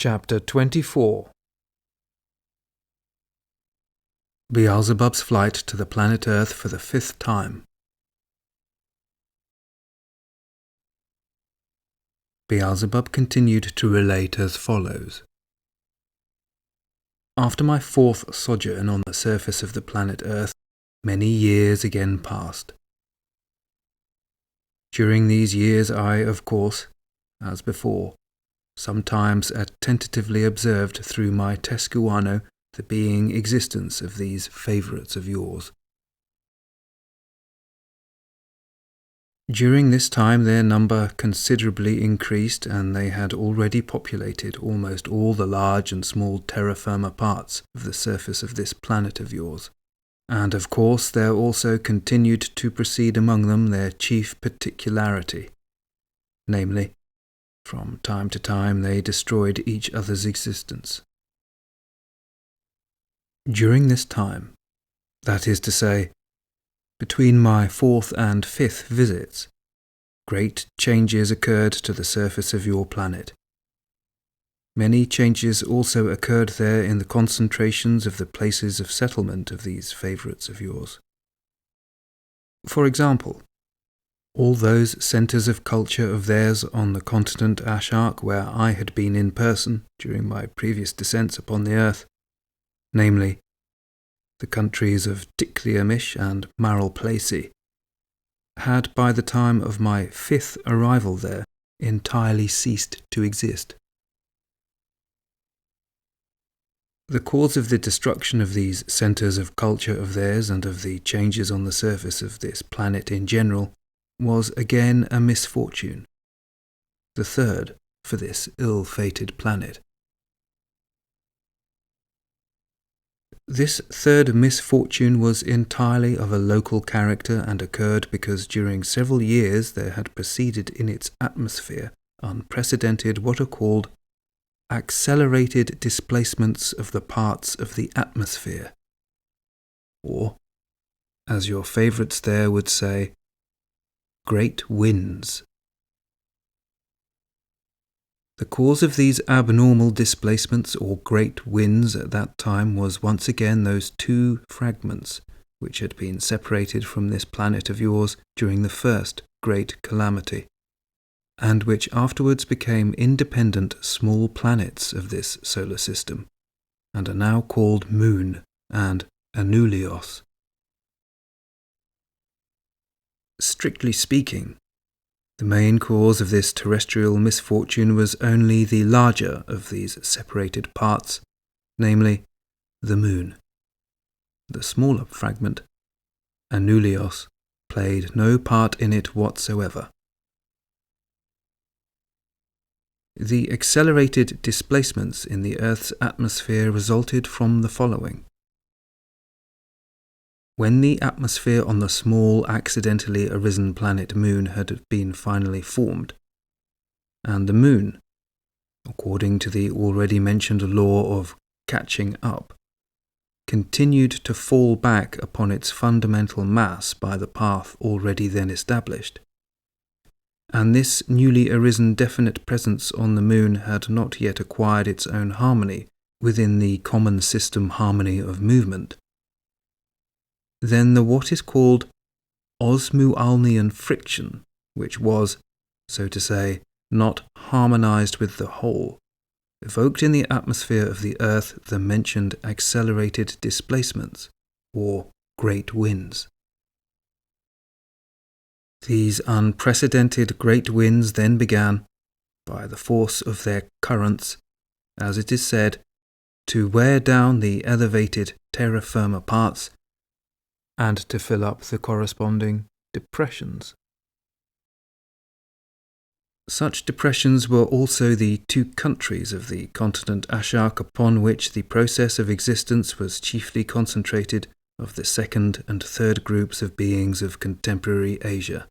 Chapter 24. Beelzebub's flight to the planet Earth for the 5th time. Beelzebub continued to relate as follows. After my 4th sojourn on the surface of the planet Earth, many years again passed. During these years I, of course, as before, sometimes tentatively observed through my Tescuano the being existence of these favourites of yours. During this time their number considerably increased, and they had already populated almost all the large and small terra firma parts of the surface of this planet of yours. And of course there also continued to proceed among them their chief particularity, namely, from time to time they destroyed each other's existence. During this time, that is to say, between my 4th and 5th visits, great changes occurred to the surface of your planet. Many changes also occurred there in the concentrations of the places of settlement of these favourites of yours. For example, all those centres of culture of theirs on the continent Ashark where I had been in person during my previous descents upon the earth, namely, the countries of Tikliamish and Maralplacy, had by the time of my 5th arrival there entirely ceased to exist. The cause of the destruction of these centres of culture of theirs and of the changes on the surface of this planet in general was again a misfortune, the 3rd for this ill-fated planet. This 3rd misfortune was entirely of a local character and occurred because during several years there had proceeded in its atmosphere unprecedented what are called accelerated displacements of the parts of the atmosphere, or, as your favourites there would say, great winds. The cause of these abnormal displacements or great winds at that time was once again those 2 fragments which had been separated from this planet of yours during the 1st great calamity, and which afterwards became independent small planets of this solar system, and are now called Moon and Anulios. Strictly speaking, the main cause of this terrestrial misfortune was only the larger of these separated parts, namely, the Moon. The smaller fragment, Anulios, played no part in it whatsoever. The accelerated displacements in the Earth's atmosphere resulted from the following. When the atmosphere on the small accidentally arisen planet Moon had been finally formed, and the Moon, according to the already mentioned law of catching up, continued to fall back upon its fundamental mass by the path already then established, and this newly arisen definite presence on the Moon had not yet acquired its own harmony within the common system harmony of movement, then the what is called osmualnian friction, which was, so to say, not harmonized with the whole, evoked in the atmosphere of the Earth the mentioned accelerated displacements, or great winds. These unprecedented great winds then began, by the force of their currents, as it is said, to wear down the elevated terra firma parts and to fill up the corresponding depressions. Such depressions were also the 2 countries of the continent Ashark upon which the process of existence was chiefly concentrated of the 2nd and 3rd groups of beings of contemporary Asia.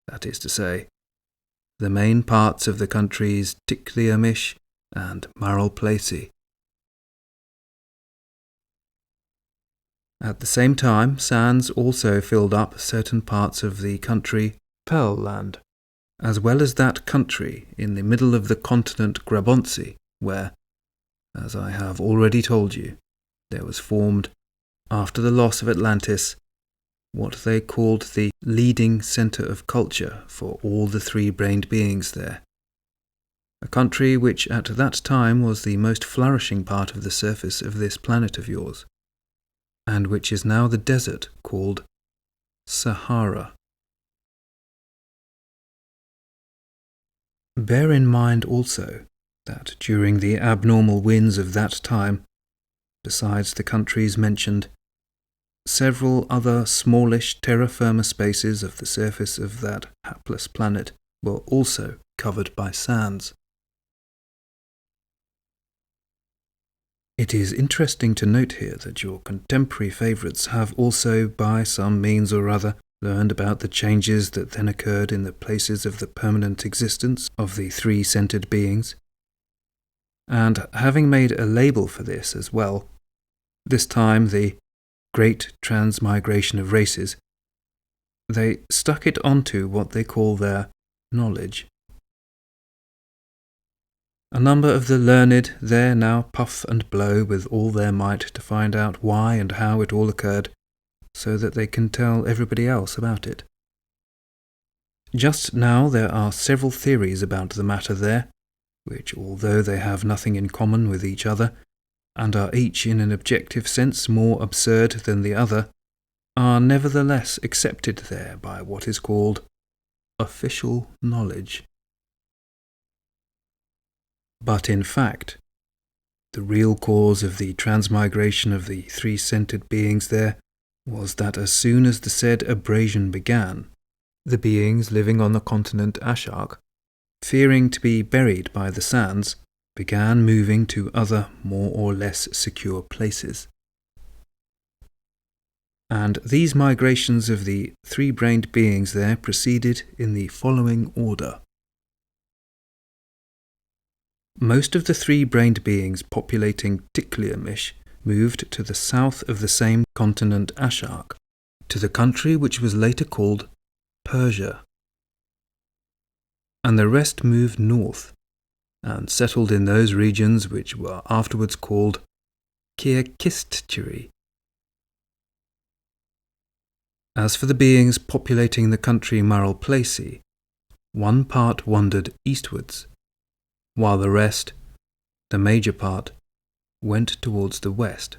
That is to say, the main parts of the countries Tikliamish and Maralplacy. At the same time, sands also filled up certain parts of the country Pearl Land, as well as that country in the middle of the continent Grabonsi, where, as I have already told you, there was formed, after the loss of Atlantis, what they called the leading centre of culture for all the three-brained beings there. A country which at that time was the most flourishing part of the surface of this planet of yours, and which is now the desert called Sahara. Bear in mind also that during the abnormal winds of that time, besides the countries mentioned, several other smallish terra firma spaces of the surface of that hapless planet were also covered by sands. It is interesting to note here that your contemporary favourites have also, by some means or other, learned about the changes that then occurred in the places of the permanent existence of the three-centred beings, and having made a label for this as well, this time the Great Transmigration of Races, they stuck it onto what they call their knowledge. A number of the learned there now puff and blow with all their might to find out why and how it all occurred, so that they can tell everybody else about it. Just now there are several theories about the matter there, which, although they have nothing in common with each other, and are each in an objective sense more absurd than the other, are nevertheless accepted there by what is called official knowledge. But in fact, the real cause of the transmigration of the three-centred beings there was that as soon as the said abrasion began, the beings living on the continent Ashark, fearing to be buried by the sands, began moving to other more or less secure places. And these migrations of the three-brained beings there proceeded in the following order. Most of the three-brained beings populating Tikliamish moved to the south of the same continent Ashark, to the country which was later called Persia. And the rest moved north, and settled in those regions which were afterwards called Kirkistchiri. As for the beings populating the country Maralplaci, one part wandered eastwards, while the rest, the major part, went towards the west.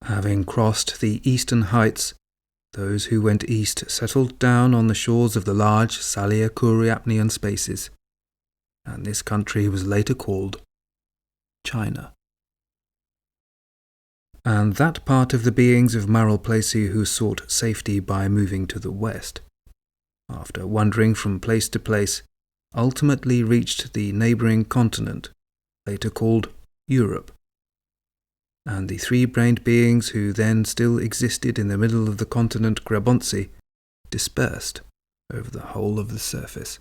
Having crossed the eastern heights, those who went east settled down on the shores of the large Salia-Kuriapnian spaces, and this country was later called China. And that part of the beings of Maralplaci who sought safety by moving to the west, after wandering from place to place, ultimately reached the neighbouring continent, later called Europe. And the three-brained beings who then still existed in the middle of the continent Grabontsi dispersed over the whole of the surface.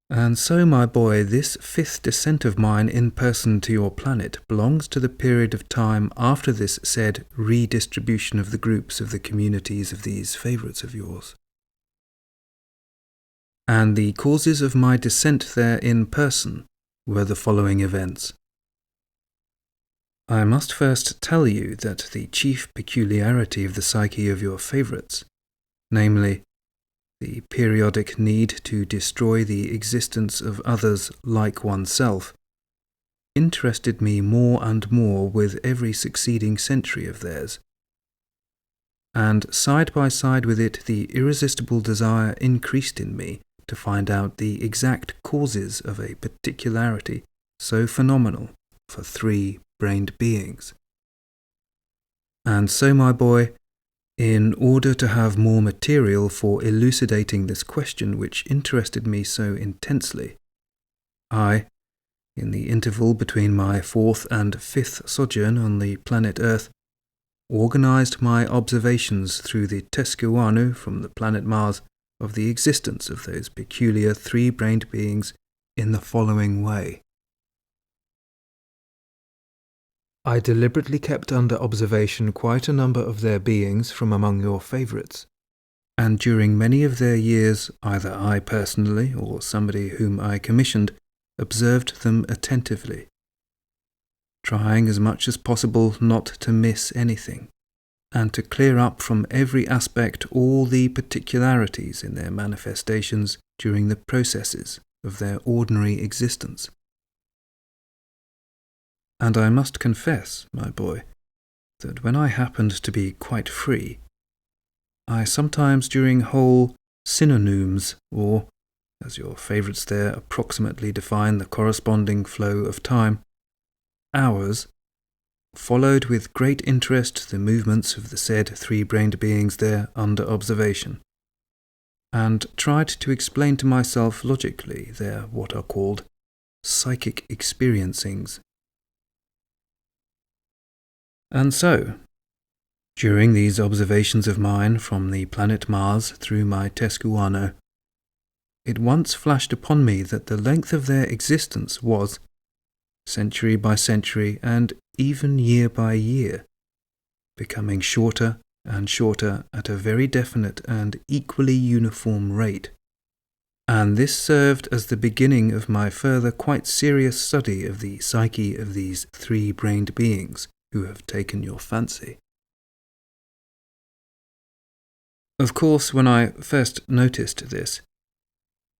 And so, my boy, this fifth descent of mine in person to your planet belongs to the period of time after this said redistribution of the groups of the communities of these favourites of yours. And the causes of my descent there in person were the following events. I must first tell you that the chief peculiarity of the psyche of your favourites, namely, the periodic need to destroy the existence of others like oneself, interested me more and more with every succeeding century of theirs. And side by side with it, the irresistible desire increased in me to find out the exact causes of a particularity so phenomenal for three-brained beings. And so, my boy, in order to have more material for elucidating this question which interested me so intensely, I, in the interval between my fourth and fifth sojourn on the planet Earth, organized my observations through the Tescuanu from the planet Mars of the existence of those peculiar three-brained beings in the following way. I deliberately kept under observation quite a number of their beings from among your favourites, and during many of their years, either I personally or somebody whom I commissioned observed them attentively, trying as much as possible not to miss anything, and to clear up from every aspect all the particularities in their manifestations during the processes of their ordinary existence. And I must confess, my boy, that when I happened to be quite free, I sometimes during whole synonyms, or, as your favourites there approximately define the corresponding flow of time, hours, followed with great interest the movements of the said three-brained beings there under observation, and tried to explain to myself logically their what are called psychic experiencings. And so, during these observations of mine from the planet Mars through my Tescuano, it once flashed upon me that the length of their existence was, century by century and even year by year, becoming shorter and shorter at a very definite and equally uniform rate. And this served as the beginning of my further quite serious study of the psyche of these three-brained beings who have taken your fancy. Of course, when I first noticed this,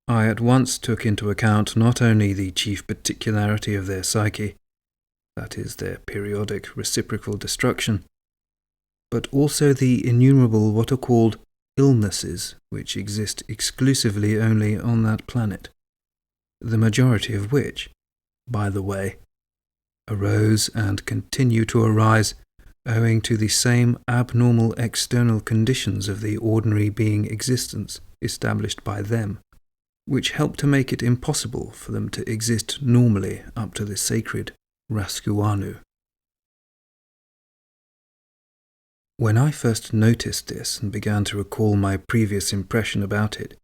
I at once took into account not only the chief particularity of their psyche, that is, their periodic reciprocal destruction, but also the innumerable what are called illnesses which exist exclusively only on that planet, the majority of which, by the way, arose and continue to arise owing to the same abnormal external conditions of the ordinary being existence established by them, which help to make it impossible for them to exist normally up to the sacred Raskuanu. When I first noticed this and began to recall my previous impression about it,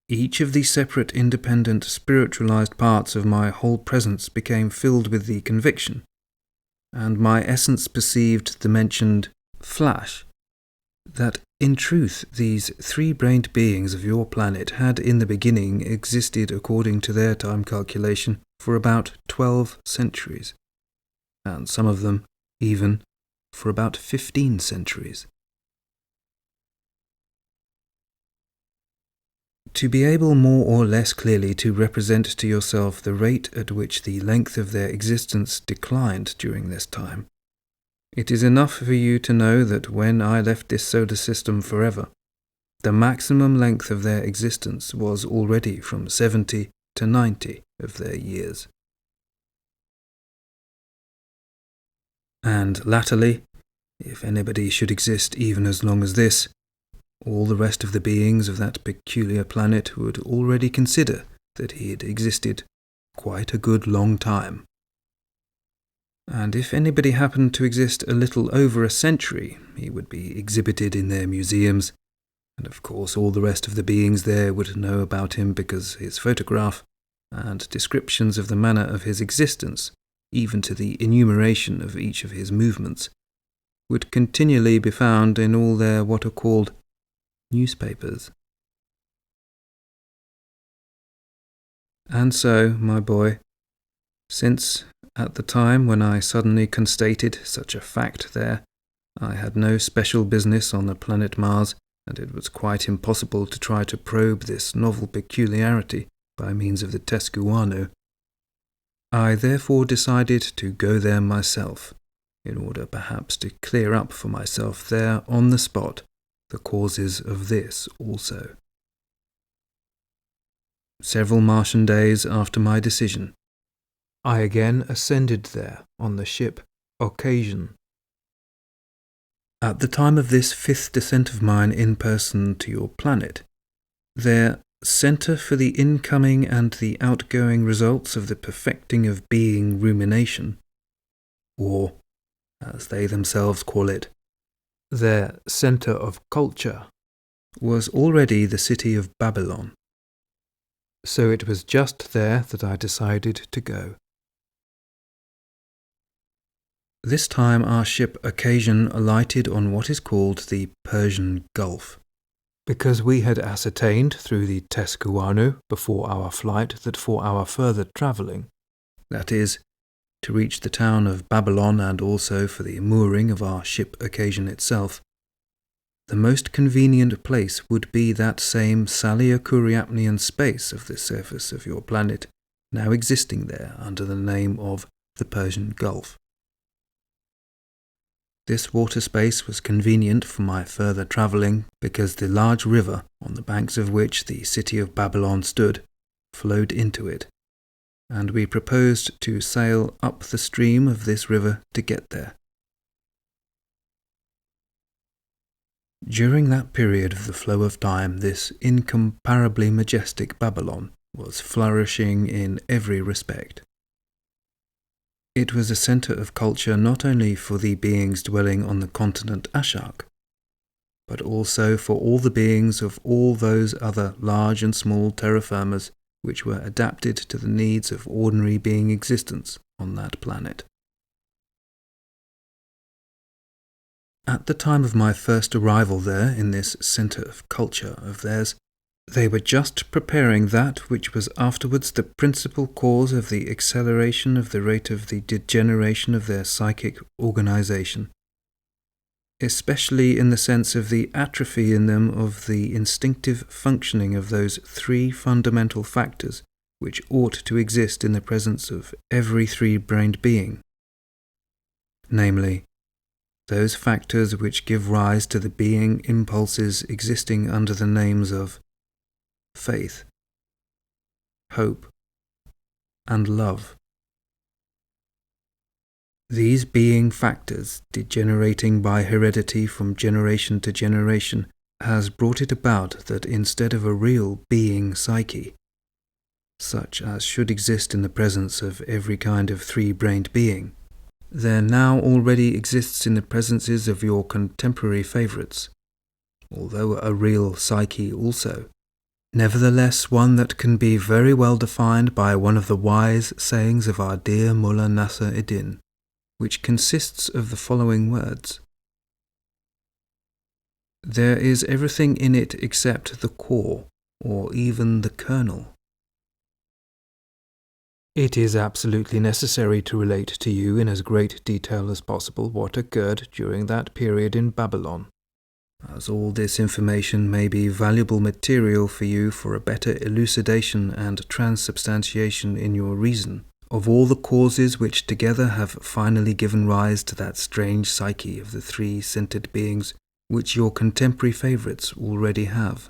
each of the separate independent spiritualized parts of my whole presence became filled with the conviction, and my essence perceived the mentioned flash, that in truth these three-brained beings of your planet had in the beginning existed according to their time calculation for about 12 centuries, and some of them even for about 15 centuries. To be able more or less clearly to represent to yourself the rate at which the length of their existence declined during this time, it is enough for you to know that when I left this solar system forever, the maximum length of their existence was already from 70 to 90 of their years. And latterly, if anybody should exist even as long as this, all the rest of the beings of that peculiar planet would already consider that he had existed quite a good long time. And if anybody happened to exist a little over a century, he would be exhibited in their museums, and of course all the rest of the beings there would know about him because his photograph and descriptions of the manner of his existence, even to the enumeration of each of his movements, would continually be found in all their what are called newspapers. And so, my boy, since at the time when I suddenly constated such a fact there, I had no special business on the planet Mars, and it was quite impossible to try to probe this novel peculiarity by means of the Tescuano, I therefore decided to go there myself, in order perhaps to clear up for myself there on the spot the causes of this also. Several Martian days after my decision, I again ascended there on the ship Occasion. At the time of this 5th descent of mine in person to your planet, their Center for the Incoming and the Outgoing Results of the Perfecting of Being Rumination, or, as they themselves call it, their Center of Culture, was already the city of Babylon. So it was just there that I decided to go. This time our ship Occasion alighted on what is called the Persian Gulf, because we had ascertained through the Tescuano before our flight that for our further travelling, that is, to reach the town of Babylon and also for the mooring of our ship occasion itself, the most convenient place would be that same Salio-Curiapnian space of the surface of your planet, now existing there under the name of the Persian Gulf. This water space was convenient for my further travelling because the large river, on the banks of which the city of Babylon stood, flowed into it, and we proposed to sail up the stream of this river to get there. During that period of the flow of time, this incomparably majestic Babylon was flourishing in every respect. It was a centre of culture not only for the beings dwelling on the continent Ashak, but also for all the beings of all those other large and small terra firmas which were adapted to the needs of ordinary being existence on that planet. At the time of my first arrival there in this centre of culture of theirs, they were just preparing that which was afterwards the principal cause of the acceleration of the rate of the degeneration of their psychic organization, especially in the sense of the atrophy in them of the instinctive functioning of those three fundamental factors which ought to exist in the presence of every three-brained being, namely, those factors which give rise to the being impulses existing under the names of faith, hope, and love. These being factors, degenerating by heredity from generation to generation, has brought it about that instead of a real being psyche, such as should exist in the presence of every kind of three-brained being, there now already exists in the presences of your contemporary favourites, although a real psyche also, nevertheless one that can be very well defined by one of the wise sayings of our dear Mullah Nasser Eddin, which consists of the following words: there is everything in it except the core, or even the kernel. It is absolutely necessary to relate to you in as great detail as possible what occurred during that period in Babylon, as all this information may be valuable material for you for a better elucidation and transubstantiation in your reason of all the causes which together have finally given rise to that strange psyche of the three-centred beings which your contemporary favourites already have.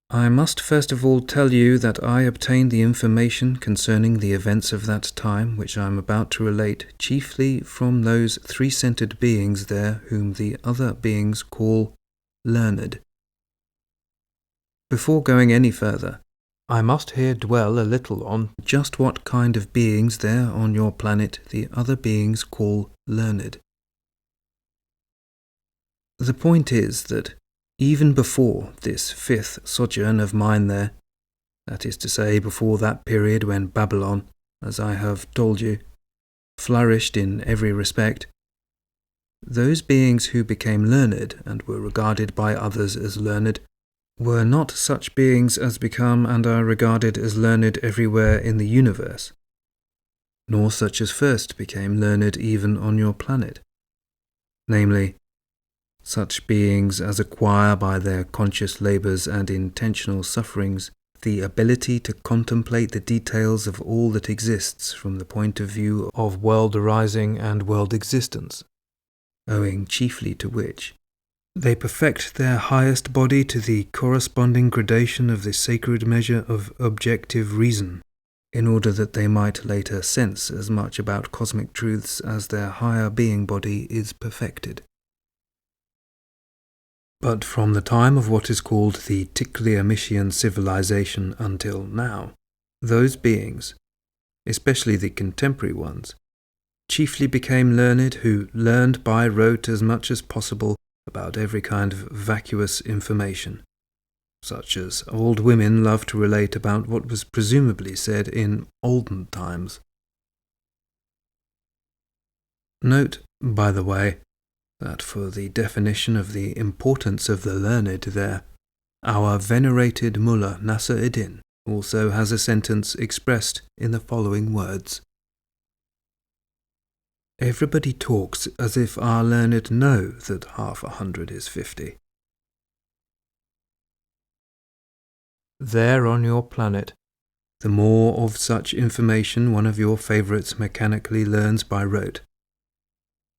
I must first of all tell you that I obtained the information concerning the events of that time which I am about to relate chiefly from those three-centred beings there whom the other beings call learned. Before going any further, I must here dwell a little on just what kind of beings there on your planet the other beings call learned. The point is that even before this fifth sojourn of mine there, that is to say, before that period when Babylon, as I have told you, flourished in every respect, those beings who became learned and were regarded by others as learned were not such beings as become and are regarded as learned everywhere in the universe, nor such as first became learned even on your planet, namely, such beings as acquire by their conscious labours and intentional sufferings the ability to contemplate the details of all that exists from the point of view of world arising and world existence, owing chiefly to which they perfect their highest body to the corresponding gradation of the sacred measure of objective reason, in order that they might later sense as much about cosmic truths as their higher being body is perfected. But from the time of what is called the Tikliamisian civilization until now, those beings, especially the contemporary ones, chiefly became learned who learned by rote as much as possible about every kind of vacuous information, such as old women love to relate about what was presumably said in olden times. Note, by the way, that for the definition of the importance of the learned there, our venerated Mullah Nasr-ed-Din also has a sentence expressed in the following words. Everybody talks as if our learned know that 1/2 is 50. There on your planet, the more of such information one of your favourites mechanically learns by rote,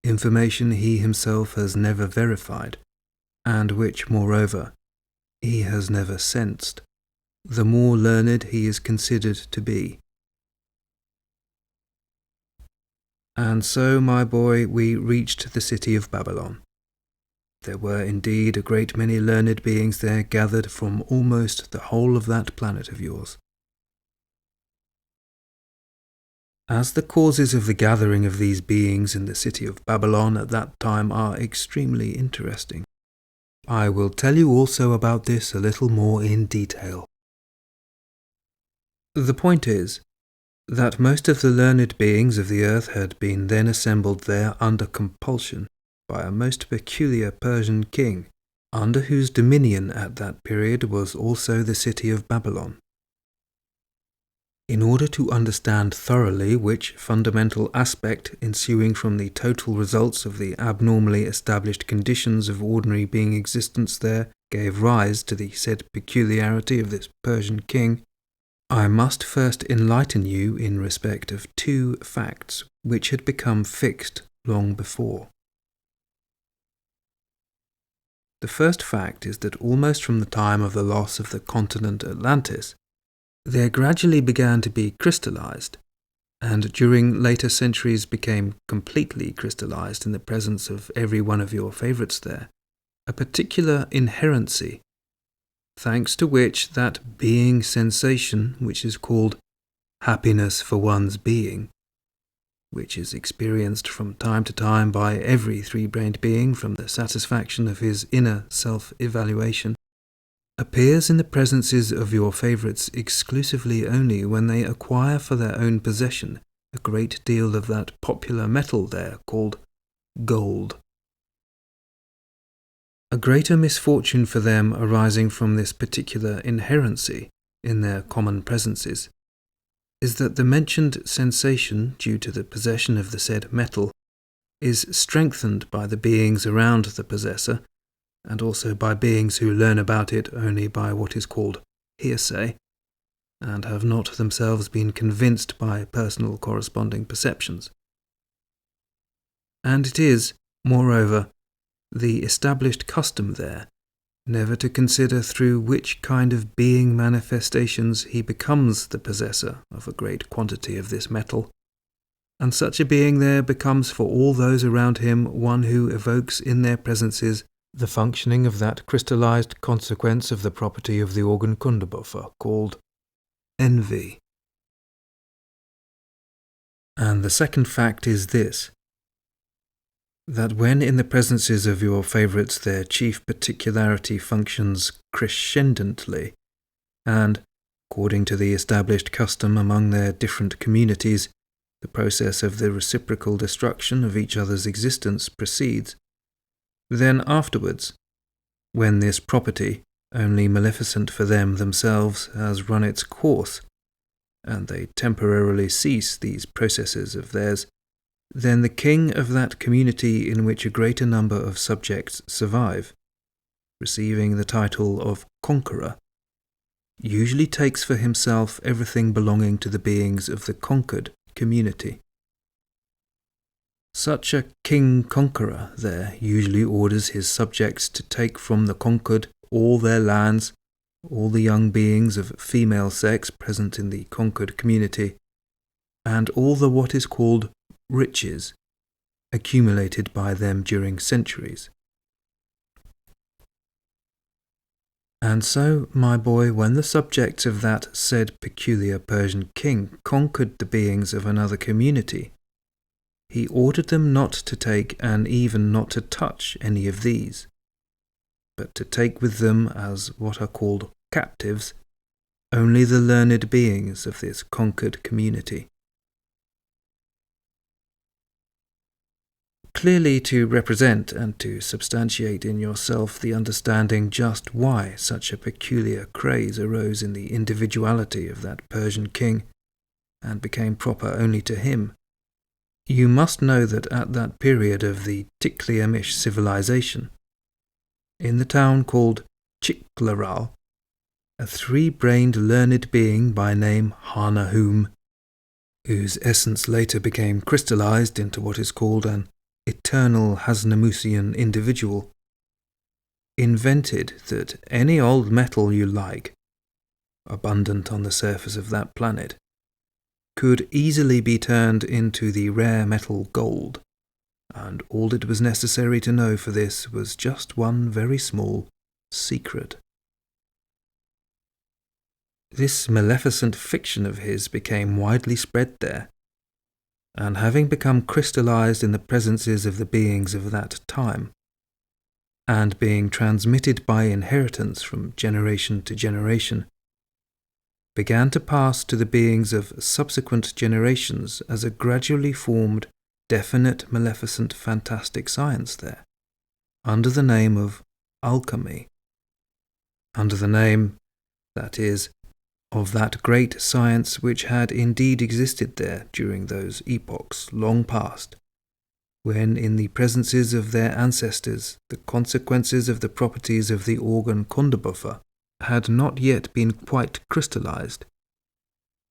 information he himself has never verified, and which, moreover, he has never sensed, the more learned he is considered to be. And so, my boy, we reached the city of Babylon. There were indeed a great many learned beings there gathered from almost the whole of that planet of yours. As the causes of the gathering of these beings in the city of Babylon at that time are extremely interesting, I will tell you also about this a little more in detail. The point is that most of the learned beings of the earth had been then assembled there under compulsion by a most peculiar Persian king, under whose dominion at that period was also the city of Babylon. In order to understand thoroughly which fundamental aspect ensuing from the total results of the abnormally established conditions of ordinary being existence there gave rise to the said peculiarity of this Persian king, I must first enlighten you in respect of two facts which had become fixed long before. The first fact is that almost from the time of the loss of the continent Atlantis, there gradually began to be crystallized, and during later centuries became completely crystallized in the presence of every one of your favorites there, a particular inherency, thanks to which that being sensation which is called happiness for one's being, which is experienced from time to time by every three-brained being from the satisfaction of his inner self-evaluation, appears in the presences of your favorites exclusively only when they acquire for their own possession a great deal of that popular metal there called gold. A greater misfortune for them arising from this particular inherency in their common presences is that the mentioned sensation, due to the possession of the said metal, is strengthened by the beings around the possessor, and also by beings who learn about it only by what is called hearsay, and have not themselves been convinced by personal corresponding perceptions. And it is, moreover, the established custom there never to consider through which kind of being manifestations he becomes the possessor of a great quantity of this metal, and such a being there becomes for all those around him one who evokes in their presences the functioning of that crystallized consequence of the property of the organ Kundabuffer called envy. And the second fact is this, that when in the presences of your favorites their chief particularity functions crescendently, and, according to the established custom among their different communities, the process of the reciprocal destruction of each other's existence proceeds, then afterwards, when this property, only maleficent for them themselves, has run its course, and they temporarily cease these processes of theirs, then the king of that community in which a greater number of subjects survive, receiving the title of conqueror, usually takes for himself everything belonging to the beings of the conquered community. Such a king-conqueror there usually orders his subjects to take from the conquered all their lands, all the young beings of female sex present in the conquered community, and all the what is called riches accumulated by them during centuries. And so, my boy, when the subjects of that said peculiar Persian king conquered the beings of another community, he ordered them not to take and even not to touch any of these, but to take with them as what are called captives only the learned beings of this conquered community. clearly to represent and to substantiate in yourself the understanding just why such a peculiar craze arose in the individuality of that Persian king, and became proper only to him, you must know that at that period of the Tikliamish civilization, in the town called Chiklaral, a three-brained learned being by name Hanahum, whose essence later became crystallized into what is called an eternal Hasnamusian individual, invented that any old metal you like, abundant on the surface of that planet, could easily be turned into the rare metal gold, and all it was necessary to know for this was just one very small secret. This maleficent fiction of his became widely spread there, and having become crystallized in the presences of the beings of that time, and being transmitted by inheritance from generation to generation, began to pass to the beings of subsequent generations as a gradually formed, definite, maleficent, fantastic science there, under the name of alchemy, under the name, that is, of that great science which had indeed existed there during those epochs long past, when in the presences of their ancestors the consequences of the properties of the organ Kondabuffa had not yet been quite crystallized,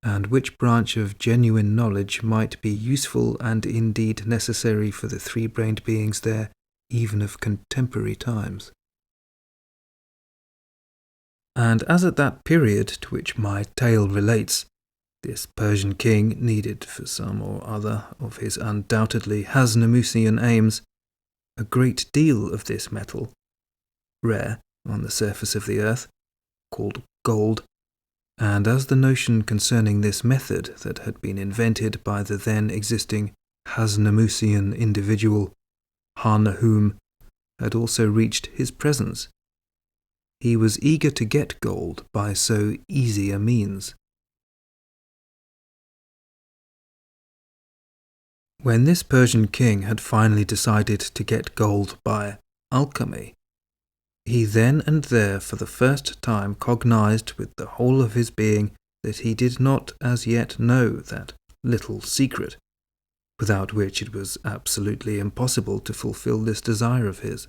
and which branch of genuine knowledge might be useful and indeed necessary for the three-brained beings there even of contemporary times. And as at that period to which my tale relates, this Persian king needed for some or other of his undoubtedly Hasnamusian aims a great deal of this metal, rare on the surface of the earth, called gold, and as the notion concerning this method that had been invented by the then existing Hasnamusian individual, Hanahum, had also reached his presence, he was eager to get gold by so easy a means. When this Persian king had finally decided to get gold by alchemy, he then and there for the first time cognized with the whole of his being that he did not as yet know that little secret, without which it was absolutely impossible to fulfill this desire of his.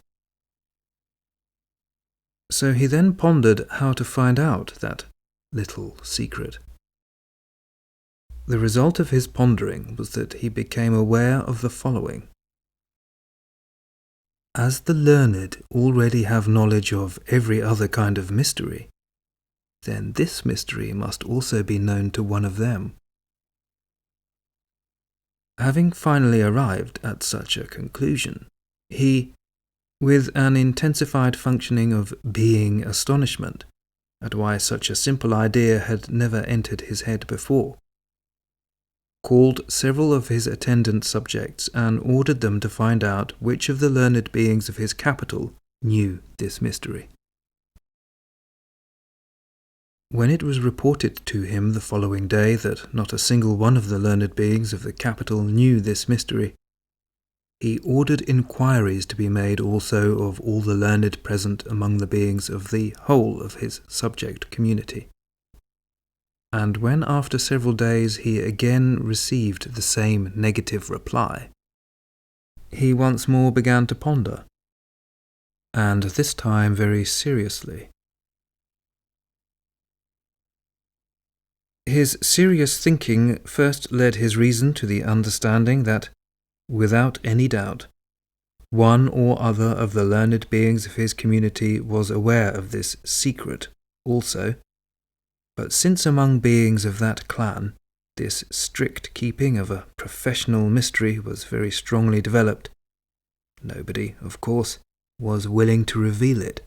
So he then pondered how to find out that little secret. The result of his pondering was that he became aware of the following. As the learned already have knowledge of every other kind of mystery, then this mystery must also be known to one of them. Having finally arrived at such a conclusion, he, with an intensified functioning of being astonishment at why such a simple idea had never entered his head before, called several of his attendant subjects and ordered them to find out which of the learned beings of his capital knew this mystery. When it was reported to him the following day that not a single one of the learned beings of the capital knew this mystery, he ordered inquiries to be made also of all the learned present among the beings of the whole of his subject community. And when after several days he again received the same negative reply, he once more began to ponder, and this time very seriously. His serious thinking first led his reason to the understanding that, without any doubt, one or other of the learned beings of his community was aware of this secret also, but since among beings of that clan this strict keeping of a professional mystery was very strongly developed, nobody, of course, was willing to reveal it.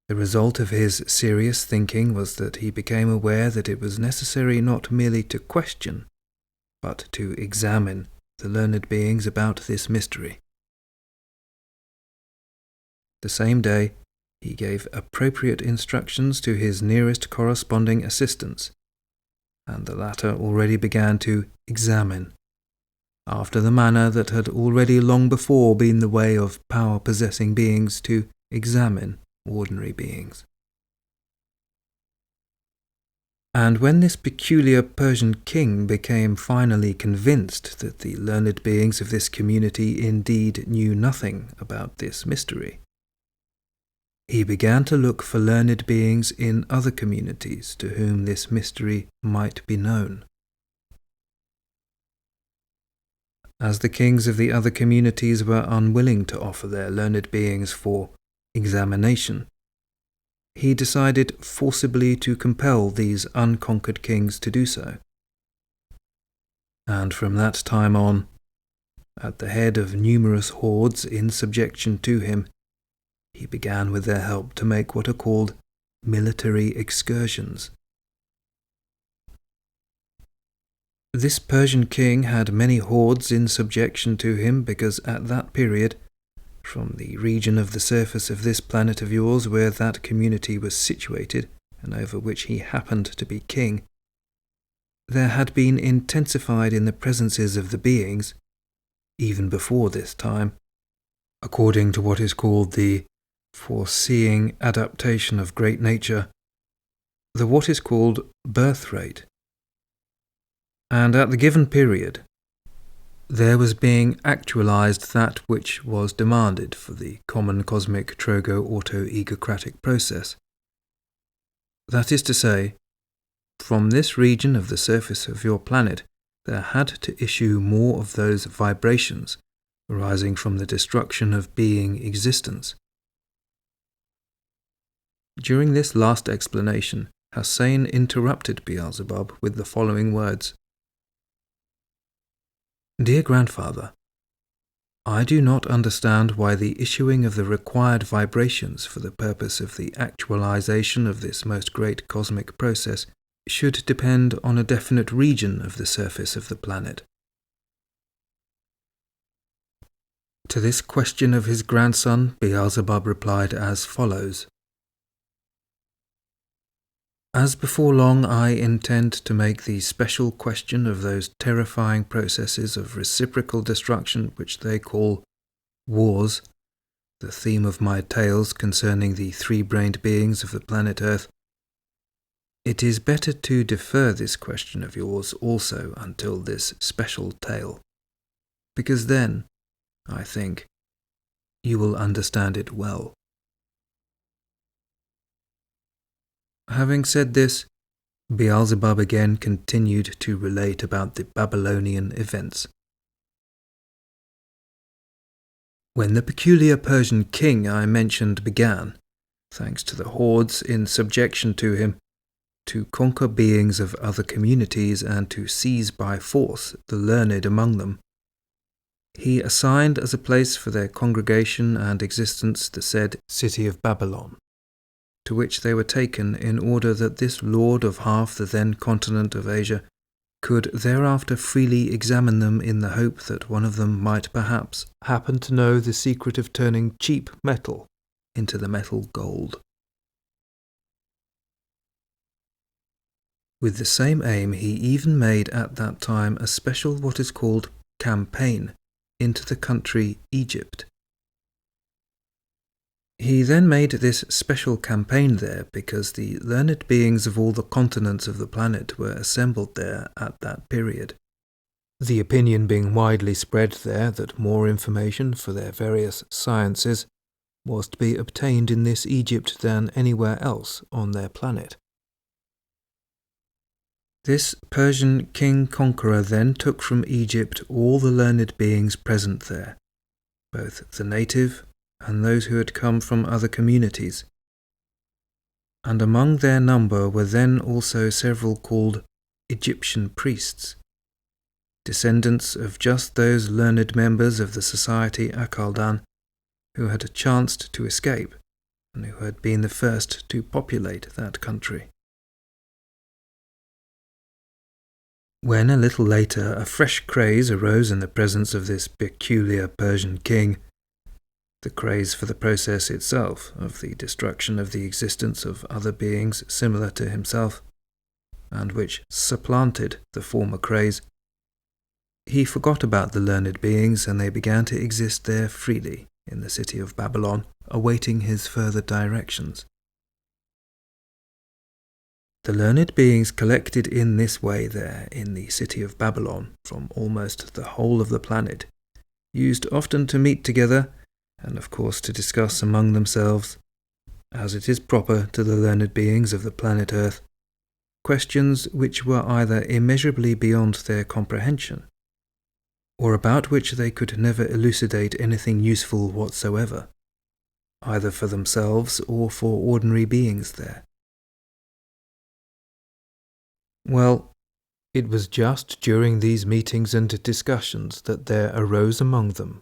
The result of his serious thinking was that he became aware that it was necessary not merely to question, but to examine the learned beings about this mystery. The same day, he gave appropriate instructions to his nearest corresponding assistants, and the latter already began to examine after the manner that had already long before been the way of power-possessing beings to examine ordinary beings. And when this peculiar Persian king became finally convinced that the learned beings of this community indeed knew nothing about this mystery, he began to look for learned beings in other communities to whom this mystery might be known. As the kings of the other communities were unwilling to offer their learned beings for examination, he decided forcibly to compel these unconquered kings to do so. And from that time on, at the head of numerous hordes in subjection to him, he began with their help to make what are called military excursions. This Persian king had many hordes in subjection to him because at that period, from the region of the surface of this planet of yours where that community was situated and over which he happened to be king, there had been intensified in the presences of the beings, even before this time, according to what is called the foreseeing adaptation of great nature, the what is called birth rate. And at the given period, there was being actualized that which was demanded for the common cosmic trogo-auto-egocratic process. That is to say, from this region of the surface of your planet, there had to issue more of those vibrations arising from the destruction of being existence. During this last explanation, Hussein interrupted Beelzebub with the following words: "Dear grandfather, I do not understand why the issuing of the required vibrations for the purpose of the actualization of this most great cosmic process should depend on a definite region of the surface of the planet." To this question of his grandson, Beelzebub replied as follows: "As before long I intend to make the special question of those terrifying processes of reciprocal destruction which they call wars, the theme of my tales concerning the three-brained beings of the planet Earth, it is better to defer this question of yours also until this special tale, because then, I think, you will understand it well." Having said this, Beelzebub again continued to relate about the Babylonian events. When the peculiar Persian king I mentioned began, thanks to the hordes in subjection to him, to conquer beings of other communities and to seize by force the learned among them, he assigned as a place for their congregation and existence the said city of Babylon, to which they were taken in order that this lord of half the then continent of Asia could thereafter freely examine them in the hope that one of them might perhaps happen to know the secret of turning cheap metal into the metal gold. With the same aim he even made at that time a special what is called campaign into the country Egypt. He then made this special campaign there because the learned beings of all the continents of the planet were assembled there at that period, the opinion being widely spread there that more information for their various sciences was to be obtained in this Egypt than anywhere else on their planet. This Persian king-conqueror then took from Egypt all the learned beings present there, both the native and those who had come from other communities, and among their number were then also several called Egyptian priests, descendants of just those learned members of the society Akaldan who had chanced to escape and who had been the first to populate that country. When a little later a fresh craze arose in the presence of this peculiar Persian king, the craze for the process itself of the destruction of the existence of other beings similar to himself, and which supplanted the former craze, he forgot about the learned beings, and they began to exist there freely in the city of Babylon, awaiting his further directions. The learned beings collected in this way there in the city of Babylon from almost the whole of the planet used often to meet together, and of course to discuss among themselves, as it is proper to the learned beings of the planet Earth, questions which were either immeasurably beyond their comprehension, or about which they could never elucidate anything useful whatsoever, either for themselves or for ordinary beings there. Well, it was just during these meetings and discussions that there arose among them,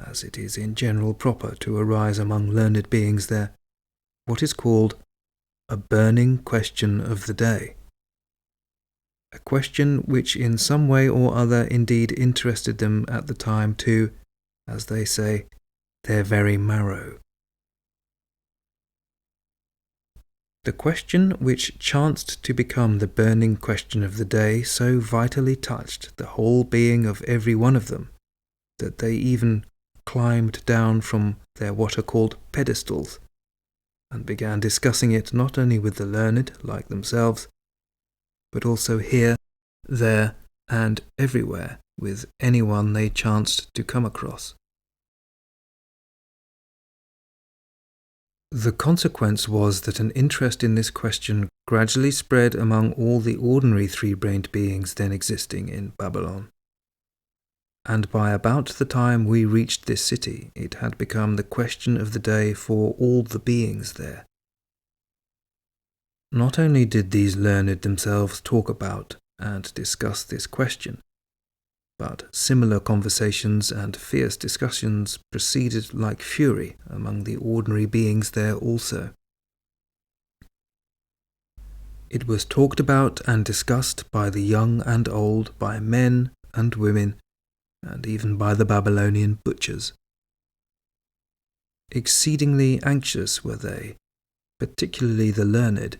as it is in general proper to arise among learned beings there, what is called a burning question of the day. A question which in some way or other indeed interested them at the time to, as they say, their very marrow. The question which chanced to become the burning question of the day so vitally touched the whole being of every one of them that they even climbed down from their what are called pedestals and began discussing it not only with the learned like themselves, but also here, there, and everywhere with anyone they chanced to come across. The consequence was that an interest in this question gradually spread among all the ordinary three-brained beings then existing in Babylon. And by about the time we reached this city, it had become the question of the day for all the beings there. Not only did these learned themselves talk about and discuss this question, but similar conversations and fierce discussions proceeded like fury among the ordinary beings there also. It was talked about and discussed by the young and old, by men and women, and even by the Babylonian butchers. Exceedingly anxious were they, particularly the learned,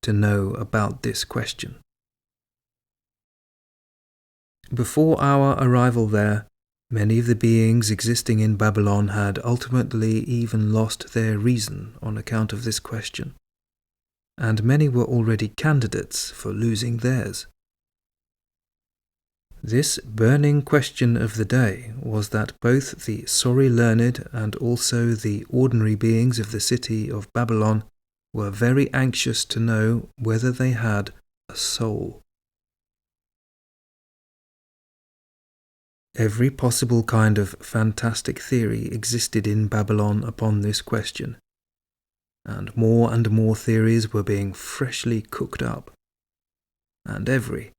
to know about this question. Before our arrival there, many of the beings existing in Babylon had ultimately even lost their reason on account of this question, and many were already candidates for losing theirs. This burning question of the day was that both the sorry learned and also the ordinary beings of the city of Babylon were very anxious to know whether they had a soul. Every possible kind of fantastic theory existed in Babylon upon this question, and more theories were being freshly cooked up, and every,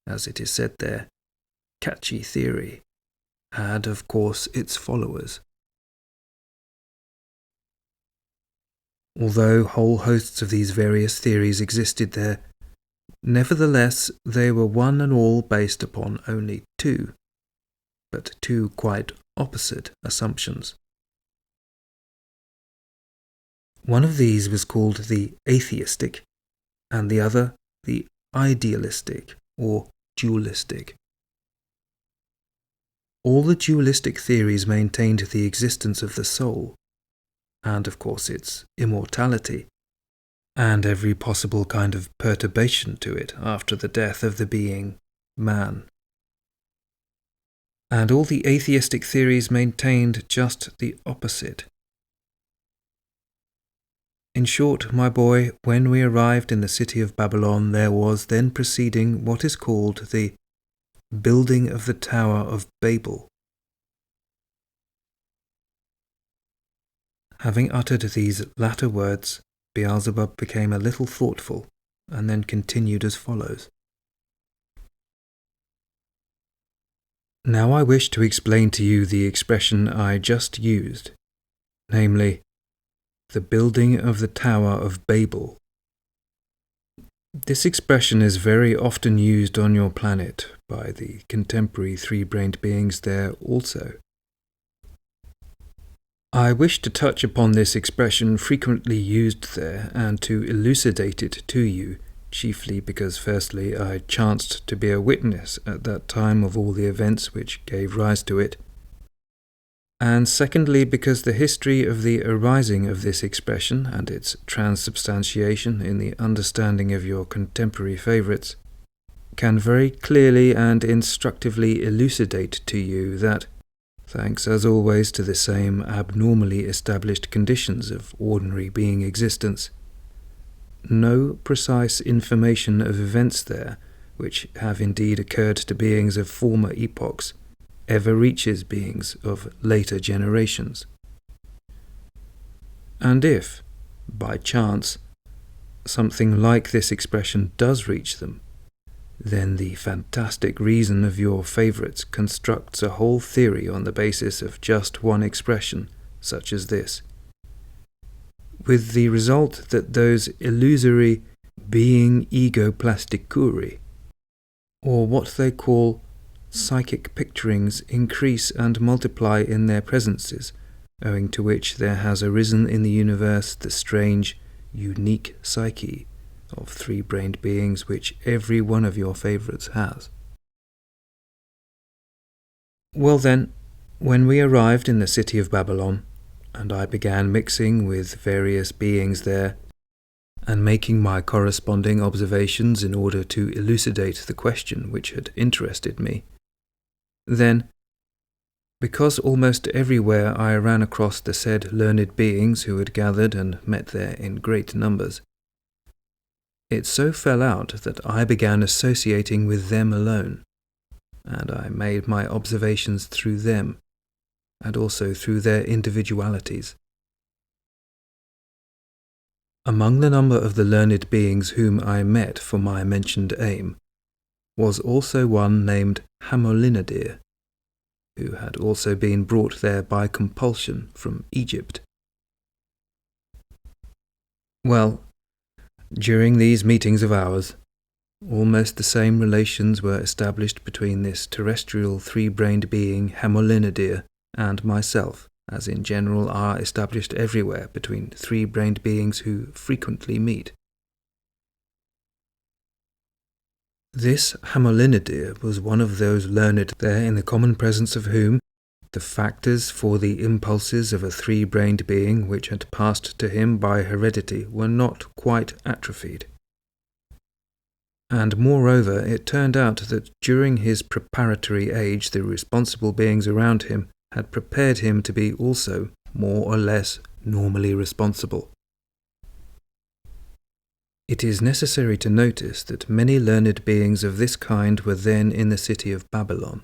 as it is said there, catchy theory had, of course, its followers. Although whole hosts of these various theories existed there, nevertheless they were one and all based upon only two, but two quite opposite assumptions. One of these was called the atheistic, and the other the idealistic or dualistic. All the dualistic theories maintained the existence of the soul, and of course its immortality, and every possible kind of perturbation to it after the death of the being man. And all the atheistic theories maintained just the opposite. In short, my boy, when we arrived in the city of Babylon, there was then proceeding what is called the building of the Tower of Babel. Having uttered these latter words, Beelzebub became a little thoughtful, and then continued as follows. Now I wish to explain to you the expression I just used, namely, the building of the Tower of Babel. This expression is very often used on your planet by the contemporary three-brained beings there also. I wish to touch upon this expression frequently used there and to elucidate it to you chiefly because firstly I chanced to be a witness at that time of all the events which gave rise to it, and secondly because the history of the arising of this expression and its transubstantiation in the understanding of your contemporary favourites can very clearly and instructively elucidate to you that, thanks as always to the same abnormally established conditions of ordinary being existence, no precise information of events there, which have indeed occurred to beings of former epochs, ever reaches beings of later generations. And if, by chance, something like this expression does reach them, then the fantastic reason of your favourites constructs a whole theory on the basis of just one expression, such as this, with the result that those illusory being ego-plasticuri, or what they call psychic picturings, increase and multiply in their presences, owing to which there has arisen in the universe the strange, unique psyche of three-brained beings which every one of your favourites has. Well then, when we arrived in the city of Babylon, and I began mixing with various beings there, and making my corresponding observations in order to elucidate the question which had interested me, then, because almost everywhere I ran across the said learned beings who had gathered and met there in great numbers, it so fell out that I began associating with them alone, and I made my observations through them, and also through their individualities. Among the number of the learned beings whom I met for my mentioned aim was also one named Hamolinadir, who had also been brought there by compulsion from Egypt. Well, during these meetings of ours, almost the same relations were established between this terrestrial three-brained being Hamolinadir and myself, as in general are established everywhere between three-brained beings who frequently meet. This Hamolinadir was one of those learned there in the common presence of whom the factors for the impulses of a three-brained being which had passed to him by heredity were not quite atrophied. And moreover, it turned out that during his preparatory age the responsible beings around him had prepared him to be also more or less normally responsible. It is necessary to notice that many learned beings of this kind were then in the city of Babylon.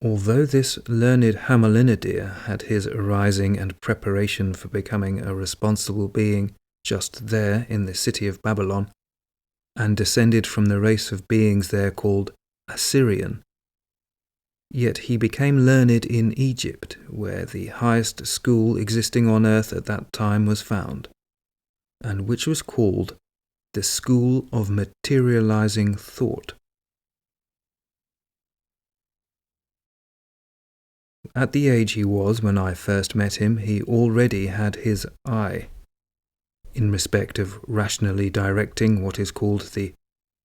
Although this learned Hamolinadir had his arising and preparation for becoming a responsible being just there in the city of Babylon, and descended from the race of beings there called Assyrian, yet he became learned in Egypt, where the highest school existing on earth at that time was found, and which was called the School of Materializing Thought. At the age he was when I first met him, he already had his eye, in respect of rationally directing what is called the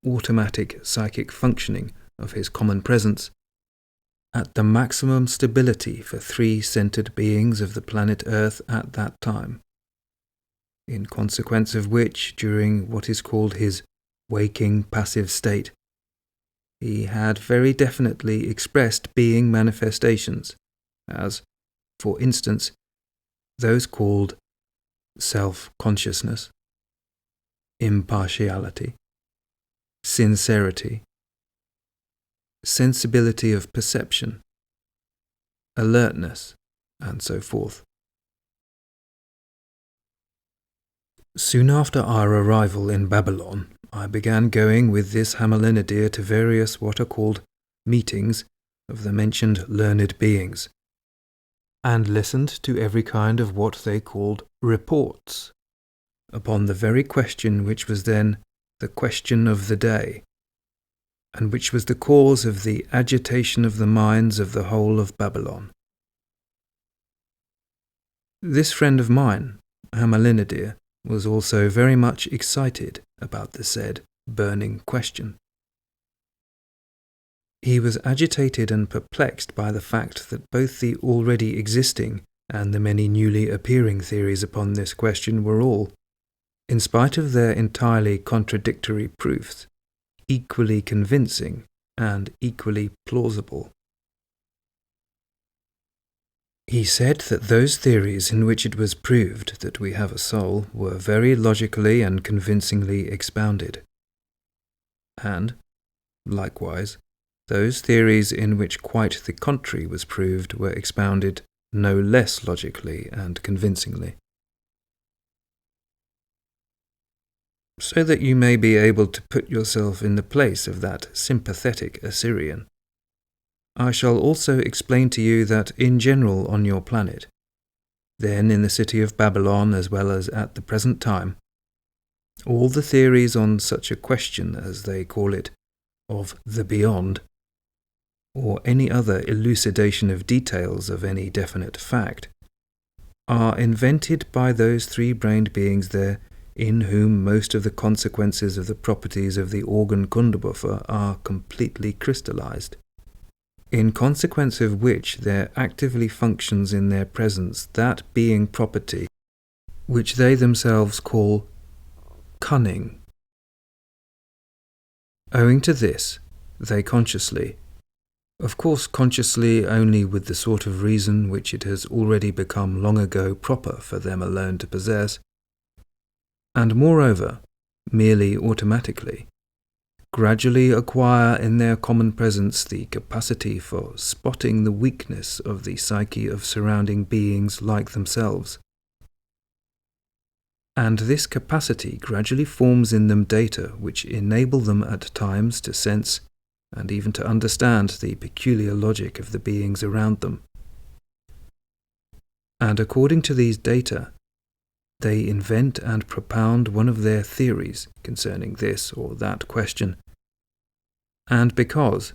automatic psychic functioning of his common presence, at the maximum stability for three-centered beings of the planet Earth at that time, in consequence of which, during what is called his waking passive state, he had very definitely expressed being manifestations, as, for instance, those called self-consciousness, impartiality, sincerity, sensibility of perception, alertness, and so forth. Soon after our arrival in Babylon, I began going with this Hamolinadir to various what are called meetings of the mentioned learned beings, and listened to every kind of what they called reports, upon the very question which was then the question of the day, and which was the cause of the agitation of the minds of the whole of Babylon. This friend of mine, Hamolinadir, was also very much excited about the said burning question. He was agitated and perplexed by the fact that both the already existing and the many newly appearing theories upon this question were all, in spite of their entirely contradictory proofs, equally convincing and equally plausible. He said that those theories in which it was proved that we have a soul were very logically and convincingly expounded, and, likewise, those theories in which quite the contrary was proved were expounded no less logically and convincingly. So that you may be able to put yourself in the place of that sympathetic Assyrian, I shall also explain to you that in general on your planet, then in the city of Babylon as well as at the present time, all the theories on such a question as they call it, of the beyond, or any other elucidation of details of any definite fact, are invented by those three-brained beings there in whom most of the consequences of the properties of the organ Kundabuffer are completely crystallized, in consequence of which there actively functions in their presence that being property which they themselves call cunning. Owing to this, they consciously, of course consciously only with the sort of reason which it has already become long ago proper for them alone to possess, and moreover, merely automatically, gradually acquire in their common presence the capacity for spotting the weakness of the psyche of surrounding beings like themselves. And this capacity gradually forms in them data which enable them at times to sense and even to understand the peculiar logic of the beings around them. And according to these data, they invent and propound one of their theories concerning this or that question. And because,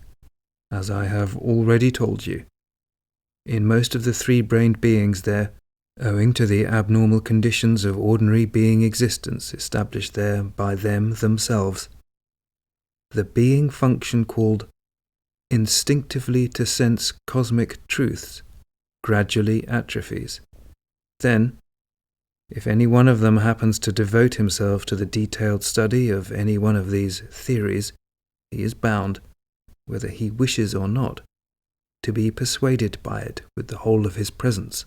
as I have already told you, in most of the three-brained beings there, owing to the abnormal conditions of ordinary being existence established there by them themselves, the being function called instinctively to sense cosmic truths gradually atrophies. Then, if any one of them happens to devote himself to the detailed study of any one of these theories, he is bound, whether he wishes or not, to be persuaded by it with the whole of his presence.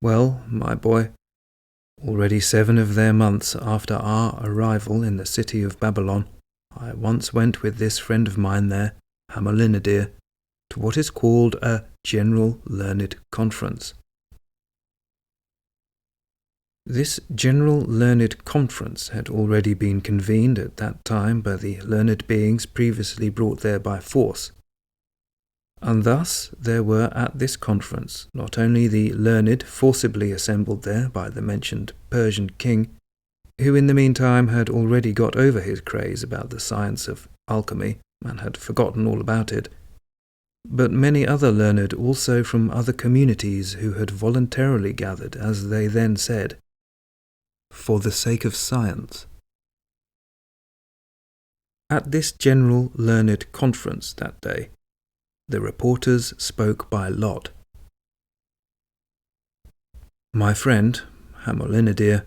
Well, my boy, already 7 of their months after our arrival in the city of Babylon, I once went with this friend of mine there, Hamolinadir, to what is called a General Learned Conference. This General Learned Conference had already been convened at that time by the learned beings previously brought there by force. And thus there were at this conference not only the learned forcibly assembled there by the mentioned Persian king, who in the meantime had already got over his craze about the science of alchemy and had forgotten all about it, but many other learned also from other communities who had voluntarily gathered, as they then said, for the sake of science. At this General Learned Conference that day, the reporters spoke by lot. My friend, Hamolinadir,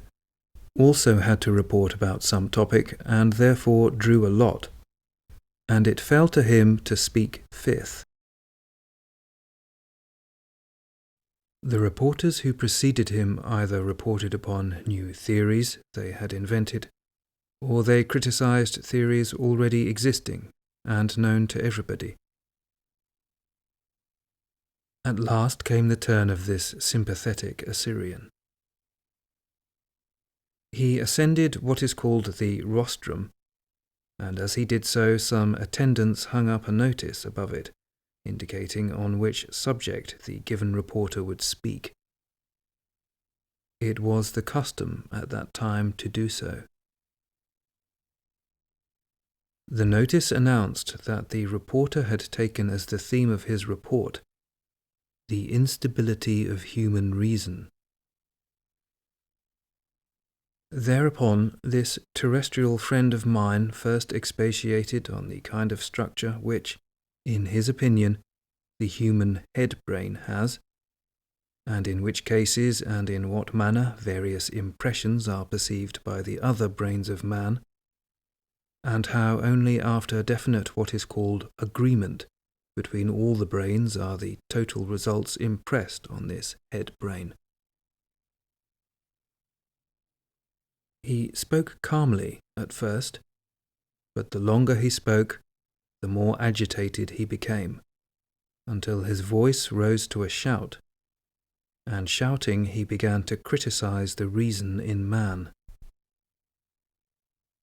also had to report about some topic and therefore drew a lot, and it fell to him to speak fifth. The reporters who preceded him either reported upon new theories they had invented, or they criticized theories already existing and known to everybody. At last came the turn of this sympathetic Assyrian. He ascended what is called the rostrum, and as he did so, some attendants hung up a notice above it, indicating on which subject the given reporter would speak. It was the custom at that time to do so. The notice announced that the reporter had taken as the theme of his report the instability of human reason. Thereupon, this terrestrial friend of mine first expatiated on the kind of structure which, in his opinion, the human head-brain has, and in which cases and in what manner various impressions are perceived by the other brains of man, and how only after definite what is called agreement between all the brains are the total results impressed on this head-brain. He spoke calmly at first, but the longer he spoke, the more agitated he became, until his voice rose to a shout, and shouting he began to criticize the reason in man.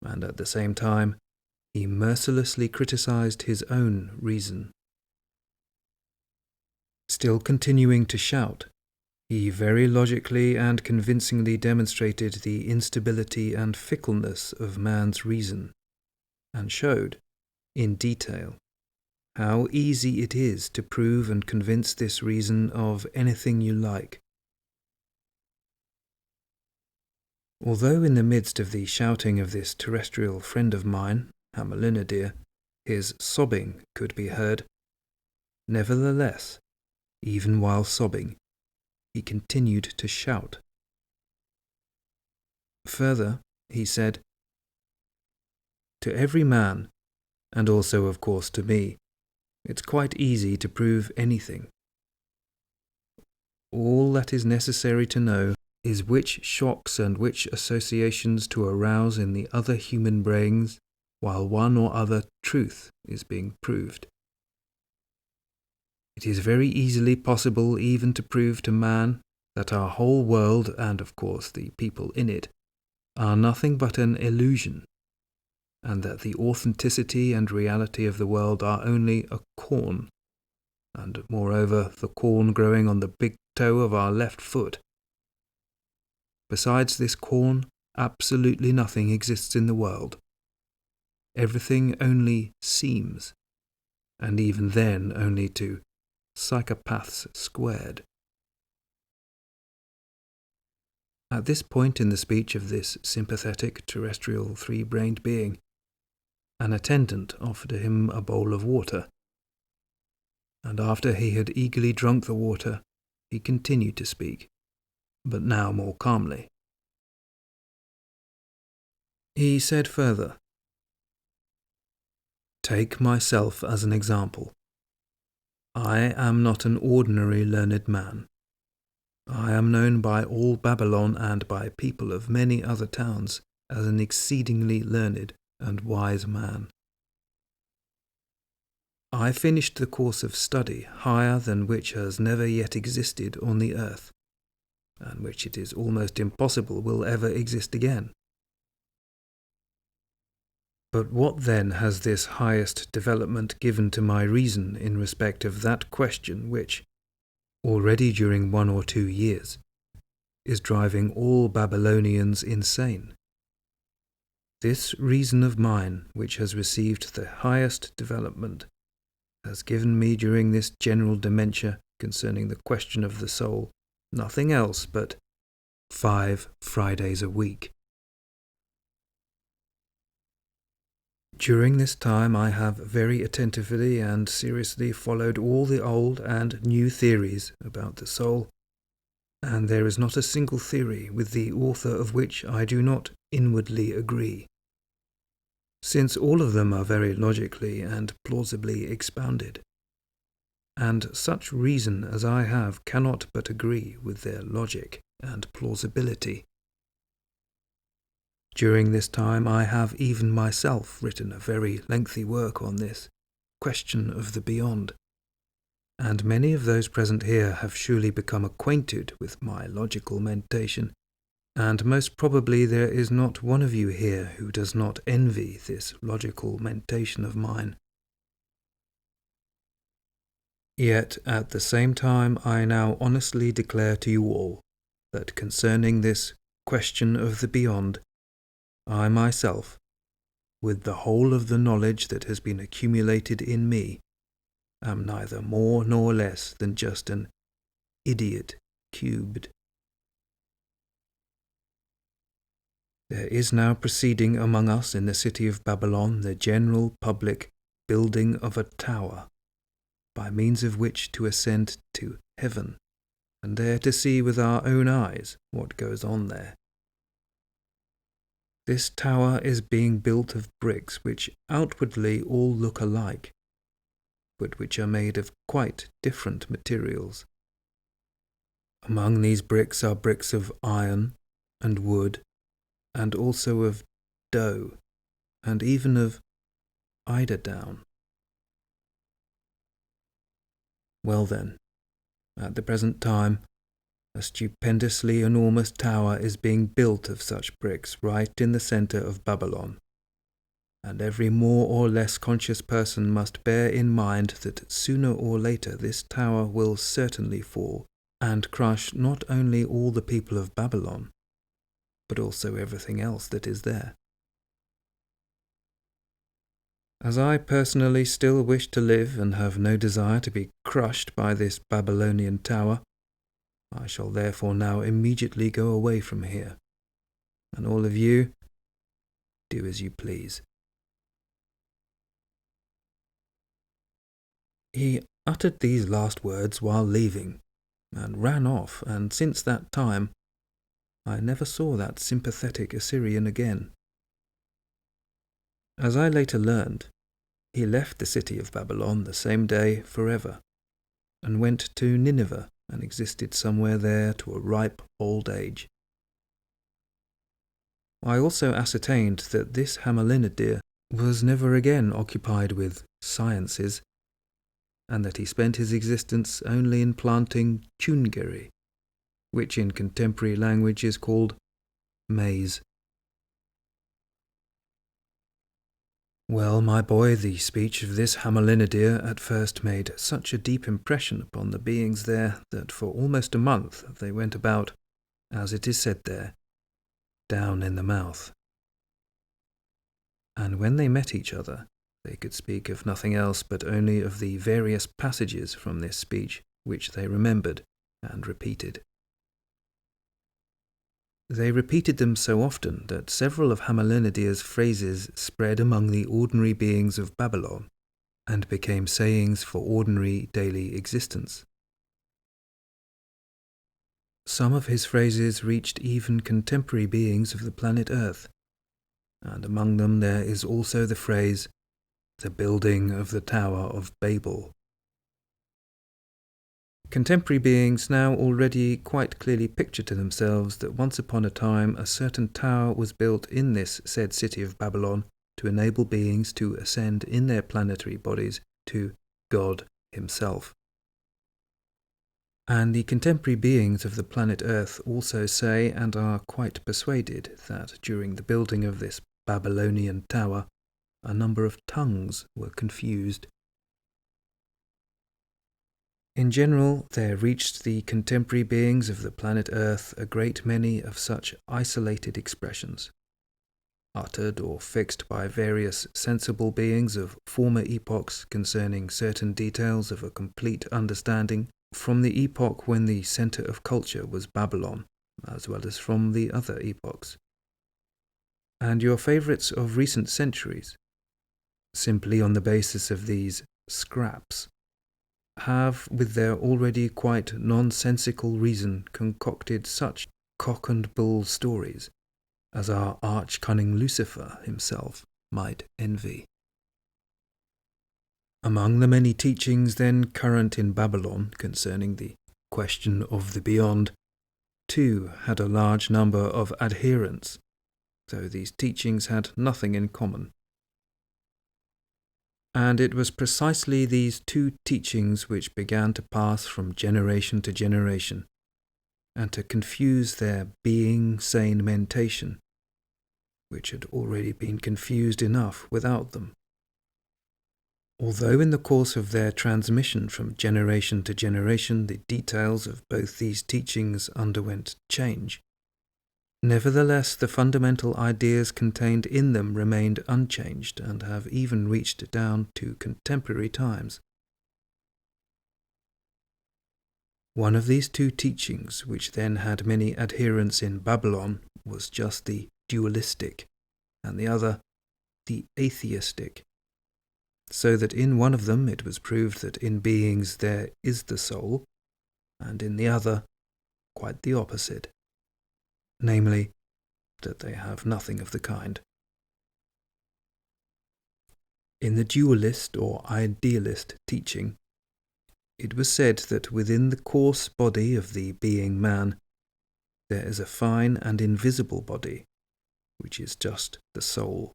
And at the same time, he mercilessly criticized his own reason. Still continuing to shout, he very logically and convincingly demonstrated the instability and fickleness of man's reason, and showed, in detail, how easy it is to prove and convince this reason of anything you like. Although in the midst of the shouting of this terrestrial friend of mine, Hamelina dear, his sobbing could be heard, nevertheless, even while sobbing, he continued to shout. Further, he said, "To every man, and also of course to me, it's quite easy to prove anything. All that is necessary to know is which shocks and which associations to arouse in the other human brains while one or other truth is being proved. It is very easily possible even to prove to man that our whole world, and of course the people in it, are nothing but an illusion, and that the authenticity and reality of the world are only a corn, and moreover the corn growing on the big toe of our left foot. Besides this corn, absolutely nothing exists in the world. Everything only seems, and even then only to psychopaths squared." At this point in the speech of this sympathetic terrestrial three-brained being, an attendant offered him a bowl of water, and after he had eagerly drunk the water, he continued to speak, but now more calmly. He said further, "Take myself as an example. I am not an ordinary learned man. I am known by all Babylon and by people of many other towns as an exceedingly learned and wise man. I finished the course of study higher than which has never yet existed on the earth, and which it is almost impossible will ever exist again. But what then has this highest development given to my reason in respect of that question which, already during 1 or 2 years, is driving all Babylonians insane? This reason of mine, which has received the highest development, has given me during this general dementia concerning the question of the soul nothing else but 5 Fridays a week. During this time I have very attentively and seriously followed all the old and new theories about the soul, and there is not a single theory with the author of which I do not inwardly agree, since all of them are very logically and plausibly expounded, and such reason as I have cannot but agree with their logic and plausibility. During this time I have even myself written a very lengthy work on this question of the beyond, and many of those present here have surely become acquainted with my logical mentation, and most probably there is not one of you here who does not envy this logical mentation of mine. Yet at the same time I now honestly declare to you all that concerning this question of the beyond, I myself, with the whole of the knowledge that has been accumulated in me, am neither more nor less than just an idiot cubed. There is now proceeding among us in the city of Babylon the general public building of a tower, by means of which to ascend to heaven, and there to see with our own eyes what goes on there. This tower is being built of bricks which outwardly all look alike, but which are made of quite different materials. Among these bricks are bricks of iron and wood, and also of dough, and even of eider down. Well then, at the present time, a stupendously enormous tower is being built of such bricks right in the centre of Babylon, and every more or less conscious person must bear in mind that sooner or later this tower will certainly fall and crush not only all the people of Babylon, but also everything else that is there. As I personally still wish to live and have no desire to be crushed by this Babylonian tower, I shall therefore now immediately go away from here, and all of you, do as you please. He uttered these last words while leaving, and ran off, and since that time I never saw that sympathetic Assyrian again. As I later learned, he left the city of Babylon the same day forever, and went to Nineveh and existed somewhere there to a ripe old age. I also ascertained that this Hammelinadir was never again occupied with sciences, and that he spent his existence only in planting chungeri, which in contemporary language is called maize. Well, my boy, the speech of this Hammelinadir at first made such a deep impression upon the beings there that for almost a month they went about, as it is said there, down in the mouth. And when they met each other, they could speak of nothing else but only of the various passages from this speech which they remembered and repeated. They repeated them so often that several of Hammelinadir's phrases spread among the ordinary beings of Babylon and became sayings for ordinary daily existence. Some of his phrases reached even contemporary beings of the planet Earth, and among them there is also the phrase, "the building of the Tower of Babel." Contemporary beings now already quite clearly picture to themselves that once upon a time a certain tower was built in this said city of Babylon to enable beings to ascend in their planetary bodies to God himself. And the contemporary beings of the planet Earth also say and are quite persuaded that during the building of this Babylonian tower, a number of tongues were confused. In general, there reached the contemporary beings of the planet Earth a great many of such isolated expressions, uttered or fixed by various sensible beings of former epochs concerning certain details of a complete understanding from the epoch when the centre of culture was Babylon, as well as from the other epochs. And your favourites of recent centuries, simply on the basis of these scraps, have, with their already quite nonsensical reason, concocted such cock-and-bull stories as our arch-cunning Lucifer himself might envy. Among the many teachings then current in Babylon concerning the question of the beyond, two had a large number of adherents, though these teachings had nothing in common. And it was precisely these two teachings which began to pass from generation to generation, and to confuse their being sane mentation, which had already been confused enough without them. Although in the course of their transmission from generation to generation the details of both these teachings underwent change, nevertheless the fundamental ideas contained in them remained unchanged and have even reached down to contemporary times. One of these two teachings, which then had many adherents in Babylon, was just the dualistic, and the other the atheistic, so that in one of them it was proved that in beings there is the soul, and in the other quite the opposite, namely, that they have nothing of the kind. In the dualist or idealist teaching, it was said that within the coarse body of the being man, there is a fine and invisible body, which is just the soul.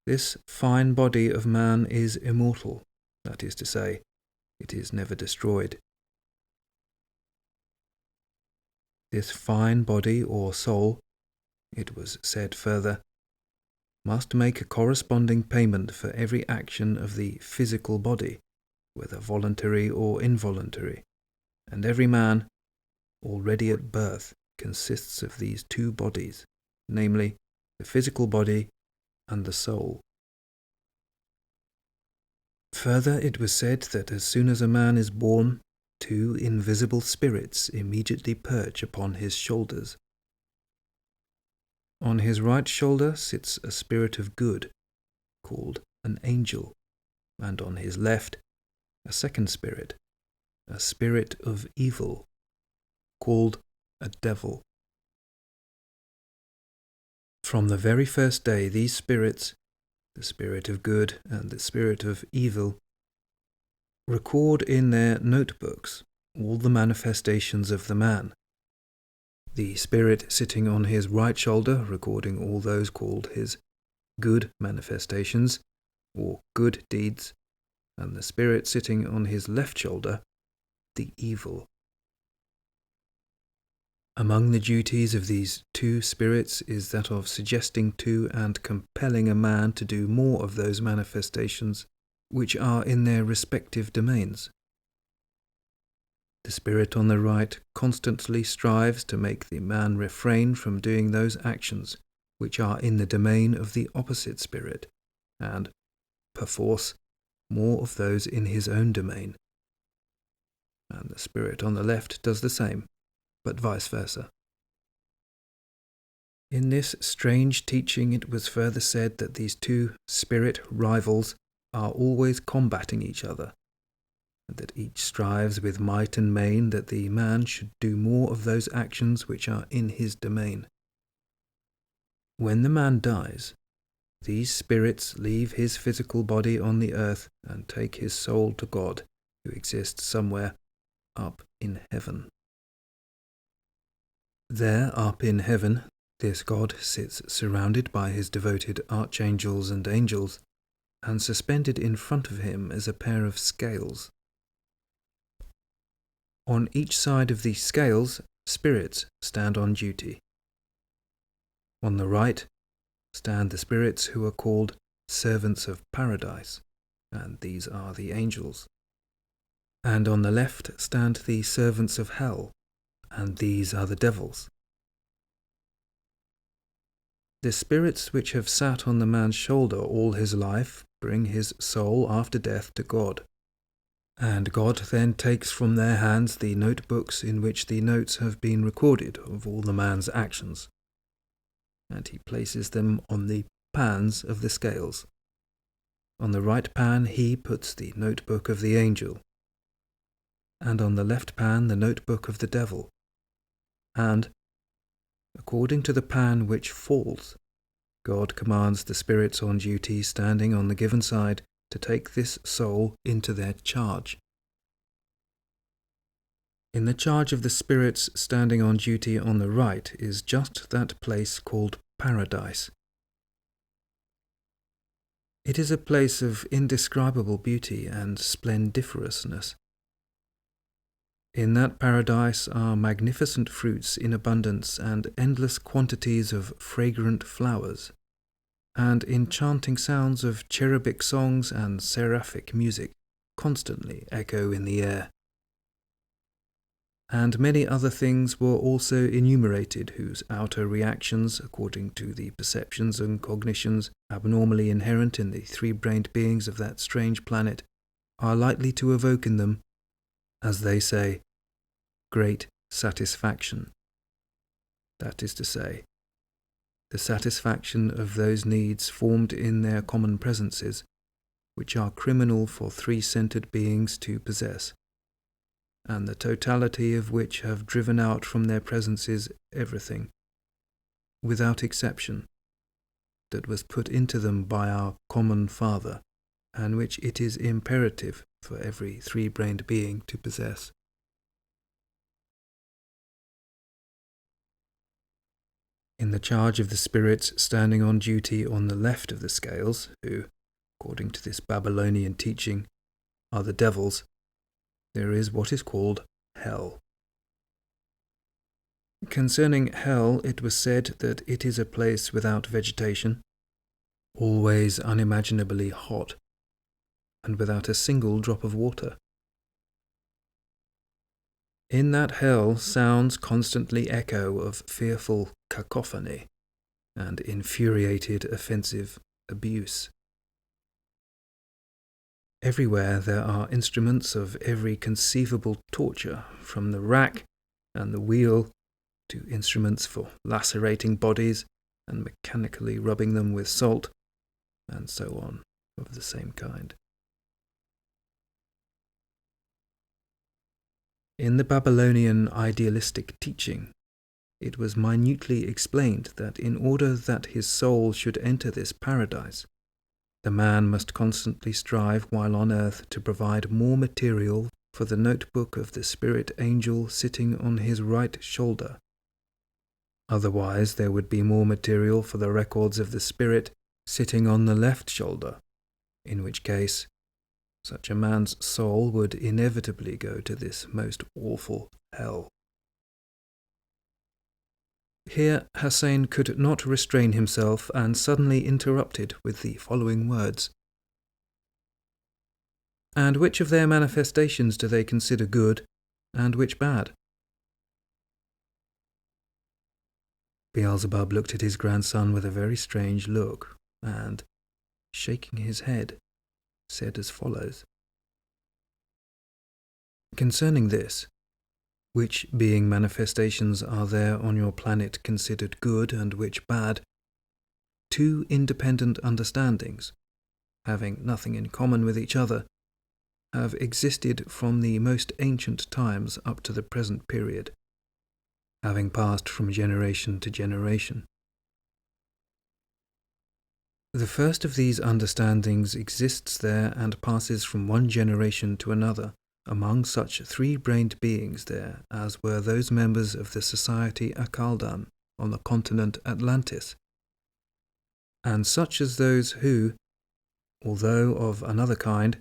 This fine body of man is immortal, that is to say, it is never destroyed. This fine body or soul, it was said further, must make a corresponding payment for every action of the physical body, whether voluntary or involuntary, and every man, already at birth, consists of these two bodies, namely, the physical body and the soul. Further, it was said that as soon as a man is born, two invisible spirits immediately perch upon his shoulders. On his right shoulder sits a spirit of good, called an angel, and on his left a second spirit, a spirit of evil, called a devil. From the very first day, these spirits, the spirit of good and the spirit of evil, record in their notebooks all the manifestations of the man. The spirit sitting on his right shoulder recording all those called his good manifestations, or good deeds, and the spirit sitting on his left shoulder, the evil. Among the duties of these two spirits is that of suggesting to and compelling a man to do more of those manifestations which are in their respective domains. The spirit on the right constantly strives to make the man refrain from doing those actions which are in the domain of the opposite spirit, and, perforce, more of those in his own domain. And the spirit on the left does the same, but vice versa. In this strange teaching it was further said that these two spirit rivals are always combating each other, and that each strives with might and main that the man should do more of those actions which are in his domain. When the man dies, these spirits leave his physical body on the earth and take his soul to God, who exists somewhere up in heaven. There, up in heaven, this God sits surrounded by his devoted archangels and angels, and suspended in front of him is a pair of scales. On each side of these scales, spirits stand on duty. On the right stand the spirits who are called servants of paradise, and these are the angels. And on the left stand the servants of hell, and these are the devils. The spirits which have sat on the man's shoulder all his life bring his soul after death to God, and God then takes from their hands the notebooks in which the notes have been recorded of all the man's actions, and he places them on the pans of the scales. On the right pan he puts the notebook of the angel, and on the left pan the notebook of the devil, and, according to the pan which falls, God commands the spirits on duty standing on the given side to take this soul into their charge. In the charge of the spirits standing on duty on the right is just that place called paradise. It is a place of indescribable beauty and splendiferousness. In that paradise are magnificent fruits in abundance and endless quantities of fragrant flowers, and enchanting sounds of cherubic songs and seraphic music constantly echo in the air. And many other things were also enumerated whose outer reactions, according to the perceptions and cognitions abnormally inherent in the three-brained beings of that strange planet, are likely to evoke in them as they say, great satisfaction. That is to say, the satisfaction of those needs formed in their common presences, which are criminal for three-centered beings to possess, and the totality of which have driven out from their presences everything, without exception, that was put into them by our common Father, and which it is imperative for every three-brained being to possess. In the charge of the spirits standing on duty on the left of the scales, who, according to this Babylonian teaching, are the devils, there is what is called hell. Concerning hell, it was said that it is a place without vegetation, always unimaginably hot, and without a single drop of water. In that hell sounds constantly echo of fearful cacophony and infuriated offensive abuse. Everywhere there are instruments of every conceivable torture, from the rack and the wheel to instruments for lacerating bodies and mechanically rubbing them with salt, and so on, of the same kind. In the Babylonian idealistic teaching, it was minutely explained that in order that his soul should enter this paradise, the man must constantly strive while on earth to provide more material for the notebook of the spirit angel sitting on his right shoulder. Otherwise, there would be more material for the records of the spirit sitting on the left shoulder, in which case such a man's soul would inevitably go to this most awful hell. Here Hussein could not restrain himself and suddenly interrupted with the following words. And which of their manifestations do they consider good, and which bad? Beelzebub looked at his grandson with a very strange look, and, shaking his head, said as follows. Concerning this, which being manifestations are there on your planet considered good and which bad, two independent understandings, having nothing in common with each other, have existed from the most ancient times up to the present period, having passed from generation to generation. The first of these understandings exists there and passes from one generation to another among such three-brained beings there as were those members of the society Akaldan on the continent Atlantis, and such as those who, although of another kind,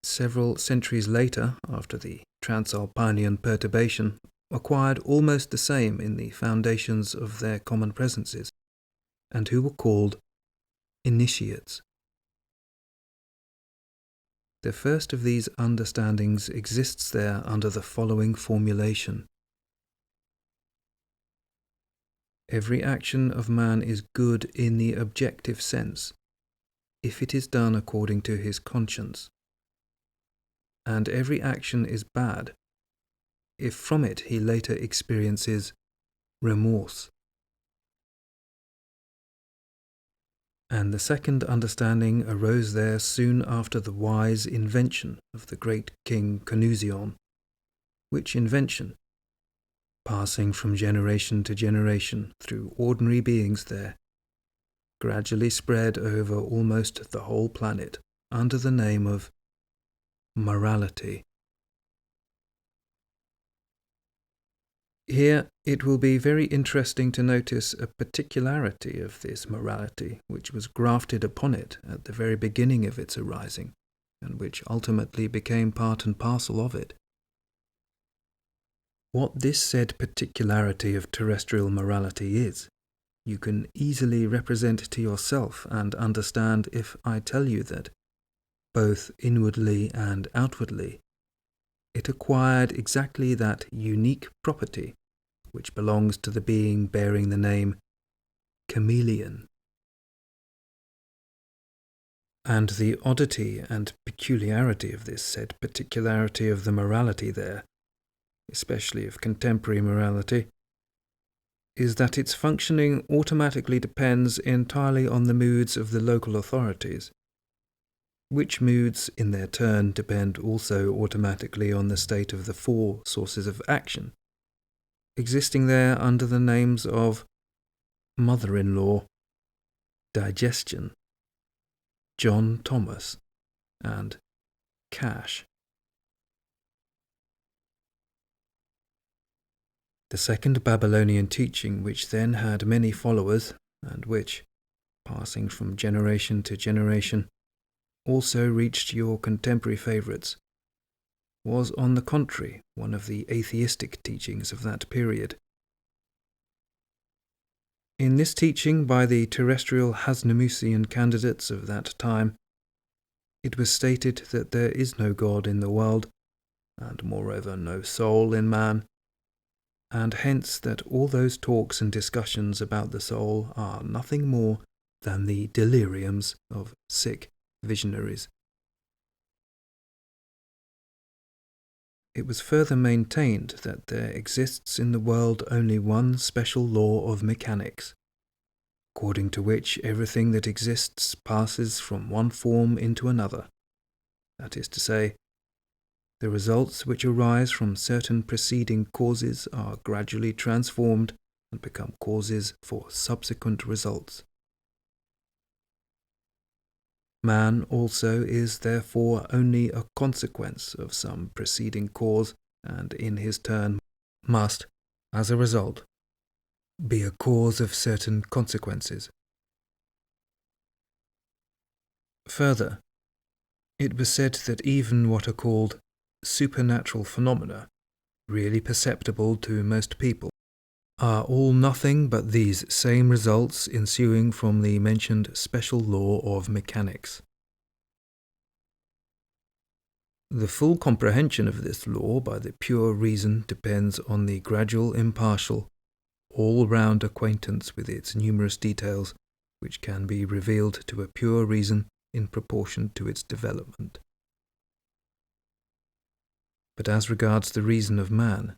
several centuries later, after the Transalpinian perturbation, acquired almost the same in the foundations of their common presences, and who were called initiates. The first of these understandings exists there under the following formulation. Every action of man is good in the objective sense, if it is done according to his conscience, and every action is bad, if from it he later experiences remorse. And the second understanding arose there soon after the wise invention of the great king Canusion, which invention, passing from generation to generation through ordinary beings there, gradually spread over almost the whole planet under the name of morality. Here it will be very interesting to notice a particularity of this morality which was grafted upon it at the very beginning of its arising, and which ultimately became part and parcel of it. What this said particularity of terrestrial morality is, you can easily represent to yourself and understand if I tell you that, both inwardly and outwardly, it acquired exactly that unique property which belongs to the being bearing the name chameleon. And the oddity and peculiarity of this said particularity of the morality there, especially of contemporary morality, is that its functioning automatically depends entirely on the moods of the local authorities, which moods in their turn depend also automatically on the state of the four sources of action, existing there under the names of mother-in-law, digestion, John Thomas, and cash. The second Babylonian teaching, which then had many followers, and which, passing from generation to generation, also reached your contemporary favourites, was on the contrary one of the atheistic teachings of that period. In this teaching by the terrestrial Hasnamusian candidates of that time, it was stated that there is no God in the world, and moreover no soul in man, and hence that all those talks and discussions about the soul are nothing more than the deliriums of sick visionaries. It was further maintained that there exists in the world only one special law of mechanics, according to which everything that exists passes from one form into another. That is to say, the results which arise from certain preceding causes are gradually transformed and become causes for subsequent results. Man also is therefore only a consequence of some preceding cause, and in his turn must, as a result, be a cause of certain consequences. Further, it was said that even what are called supernatural phenomena, really perceptible to most people, are all nothing but these same results ensuing from the mentioned special law of mechanics. The full comprehension of this law by the pure reason depends on the gradual, impartial, all-round acquaintance with its numerous details, which can be revealed to a pure reason in proportion to its development. But as regards the reason of man,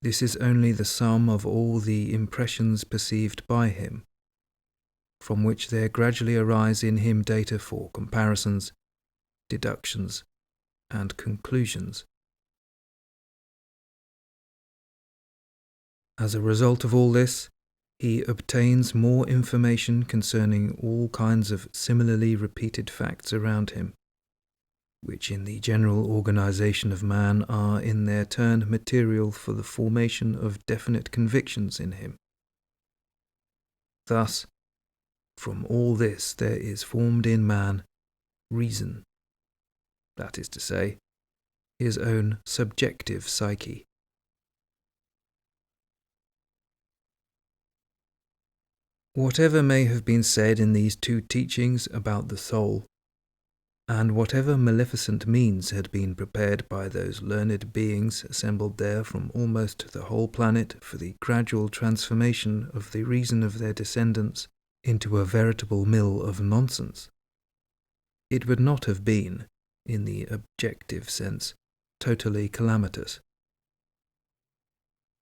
this is only the sum of all the impressions perceived by him, from which there gradually arise in him data for comparisons, deductions, and conclusions. As a result of all this, he obtains more information concerning all kinds of similarly repeated facts around him, which in the general organization of man are in their turn material for the formation of definite convictions in him. Thus, from all this there is formed in man reason, that is to say, his own subjective psyche. Whatever may have been said in these two teachings about the soul, and whatever maleficent means had been prepared by those learned beings assembled there from almost the whole planet for the gradual transformation of the reason of their descendants into a veritable mill of nonsense, it would not have been, in the objective sense, totally calamitous.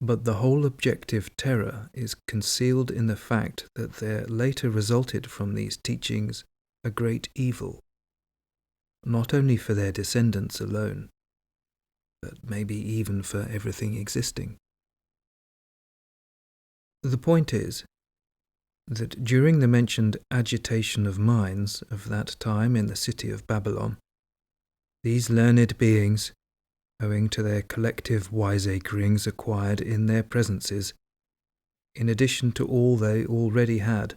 But the whole objective terror is concealed in the fact that there later resulted from these teachings a great evil, not only for their descendants alone, but maybe even for everything existing. The point is that during the mentioned agitation of minds of that time in the city of Babylon, these learned beings, owing to their collective wiseacrings acquired in their presences, in addition to all they already had,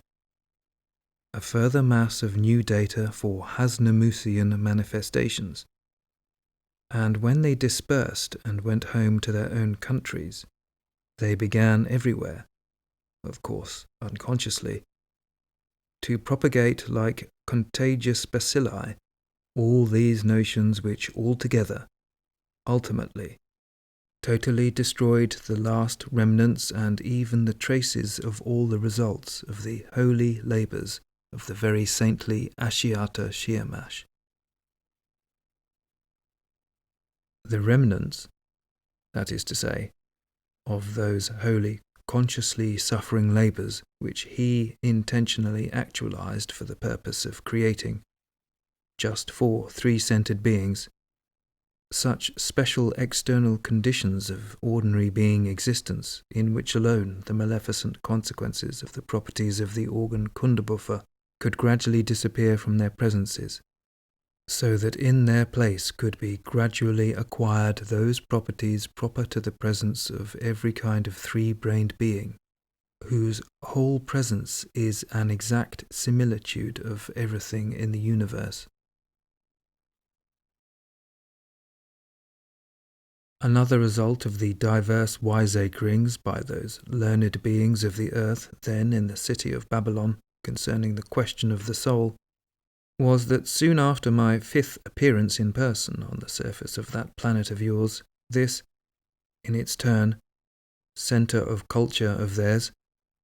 a further mass of new data for Hasnamusian manifestations, and when they dispersed and went home to their own countries, they began everywhere, of course unconsciously, to propagate like contagious bacilli all these notions which altogether, ultimately, totally destroyed the last remnants and even the traces of all the results of the holy labours of the very saintly Ashiata Shiyamash. The remnants, that is to say, of those holy, consciously suffering labours which he intentionally actualized for the purpose of creating, just for three-centered beings, such special external conditions of ordinary being existence in which alone the maleficent consequences of the properties of the organ Kundabuffa could gradually disappear from their presences, so that in their place could be gradually acquired those properties proper to the presence of every kind of three-brained being, whose whole presence is an exact similitude of everything in the universe. Another result of the diverse wiseacrings by those learned beings of the earth then in the city of Babylon concerning the question of the soul was that soon after my fifth appearance in person on the surface of that planet of yours, this, in its turn, centre of culture of theirs,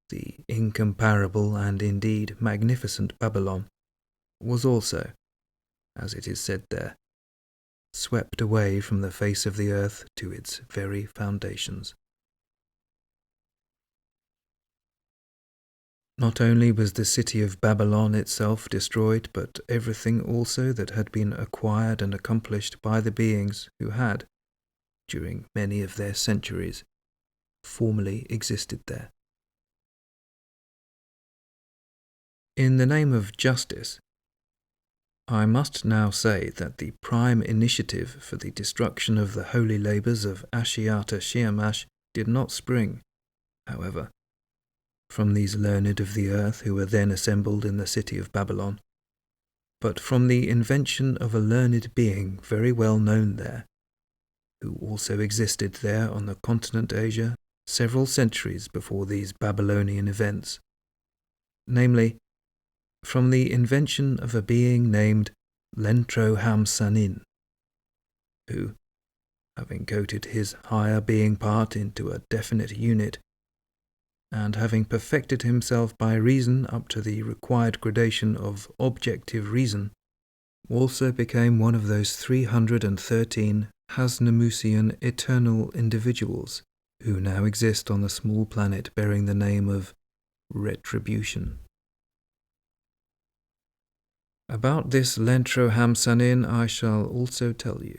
the incomparable and indeed magnificent Babylon, was also, as it is said there, swept away from the face of the earth to its very foundations. Not only was the city of Babylon itself destroyed, but everything also that had been acquired and accomplished by the beings who had, during many of their centuries, formerly existed there. In the name of justice, I must now say that the prime initiative for the destruction of the holy labours of Ashiata Shiyamash did not spring, however, from these learned of the earth who were then assembled in the city of Babylon, but from the invention of a learned being very well known there, who also existed there on the continent Asia several centuries before these Babylonian events, namely, from the invention of a being named Lentro Hamsanin, who, having coated his higher being part into a definite unit, and having perfected himself by reason up to the required gradation of objective reason, also became one of those 313 Hasnamusian eternal individuals who now exist on the small planet bearing the name of Retribution. About this Lentro Hamsanin I shall also tell you,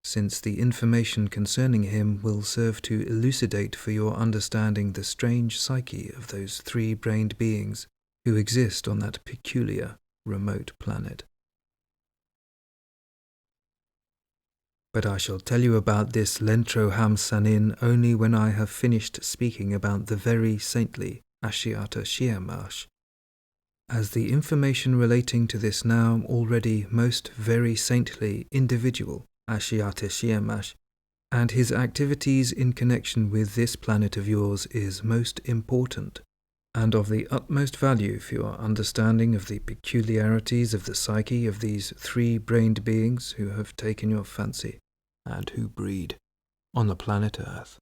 since the information concerning him will serve to elucidate for your understanding the strange psyche of those three-brained beings who exist on that peculiar, remote planet. But I shall tell you about this Lentro Hamsanin only when I have finished speaking about the very saintly Ashiata Shiyamash, as the information relating to this now already most very saintly individual Ashiata Shiyamash and his activities in connection with this planet of yours is most important and of the utmost value for your understanding of the peculiarities of the psyche of these three-brained beings who have taken your fancy and who breed on the planet Earth.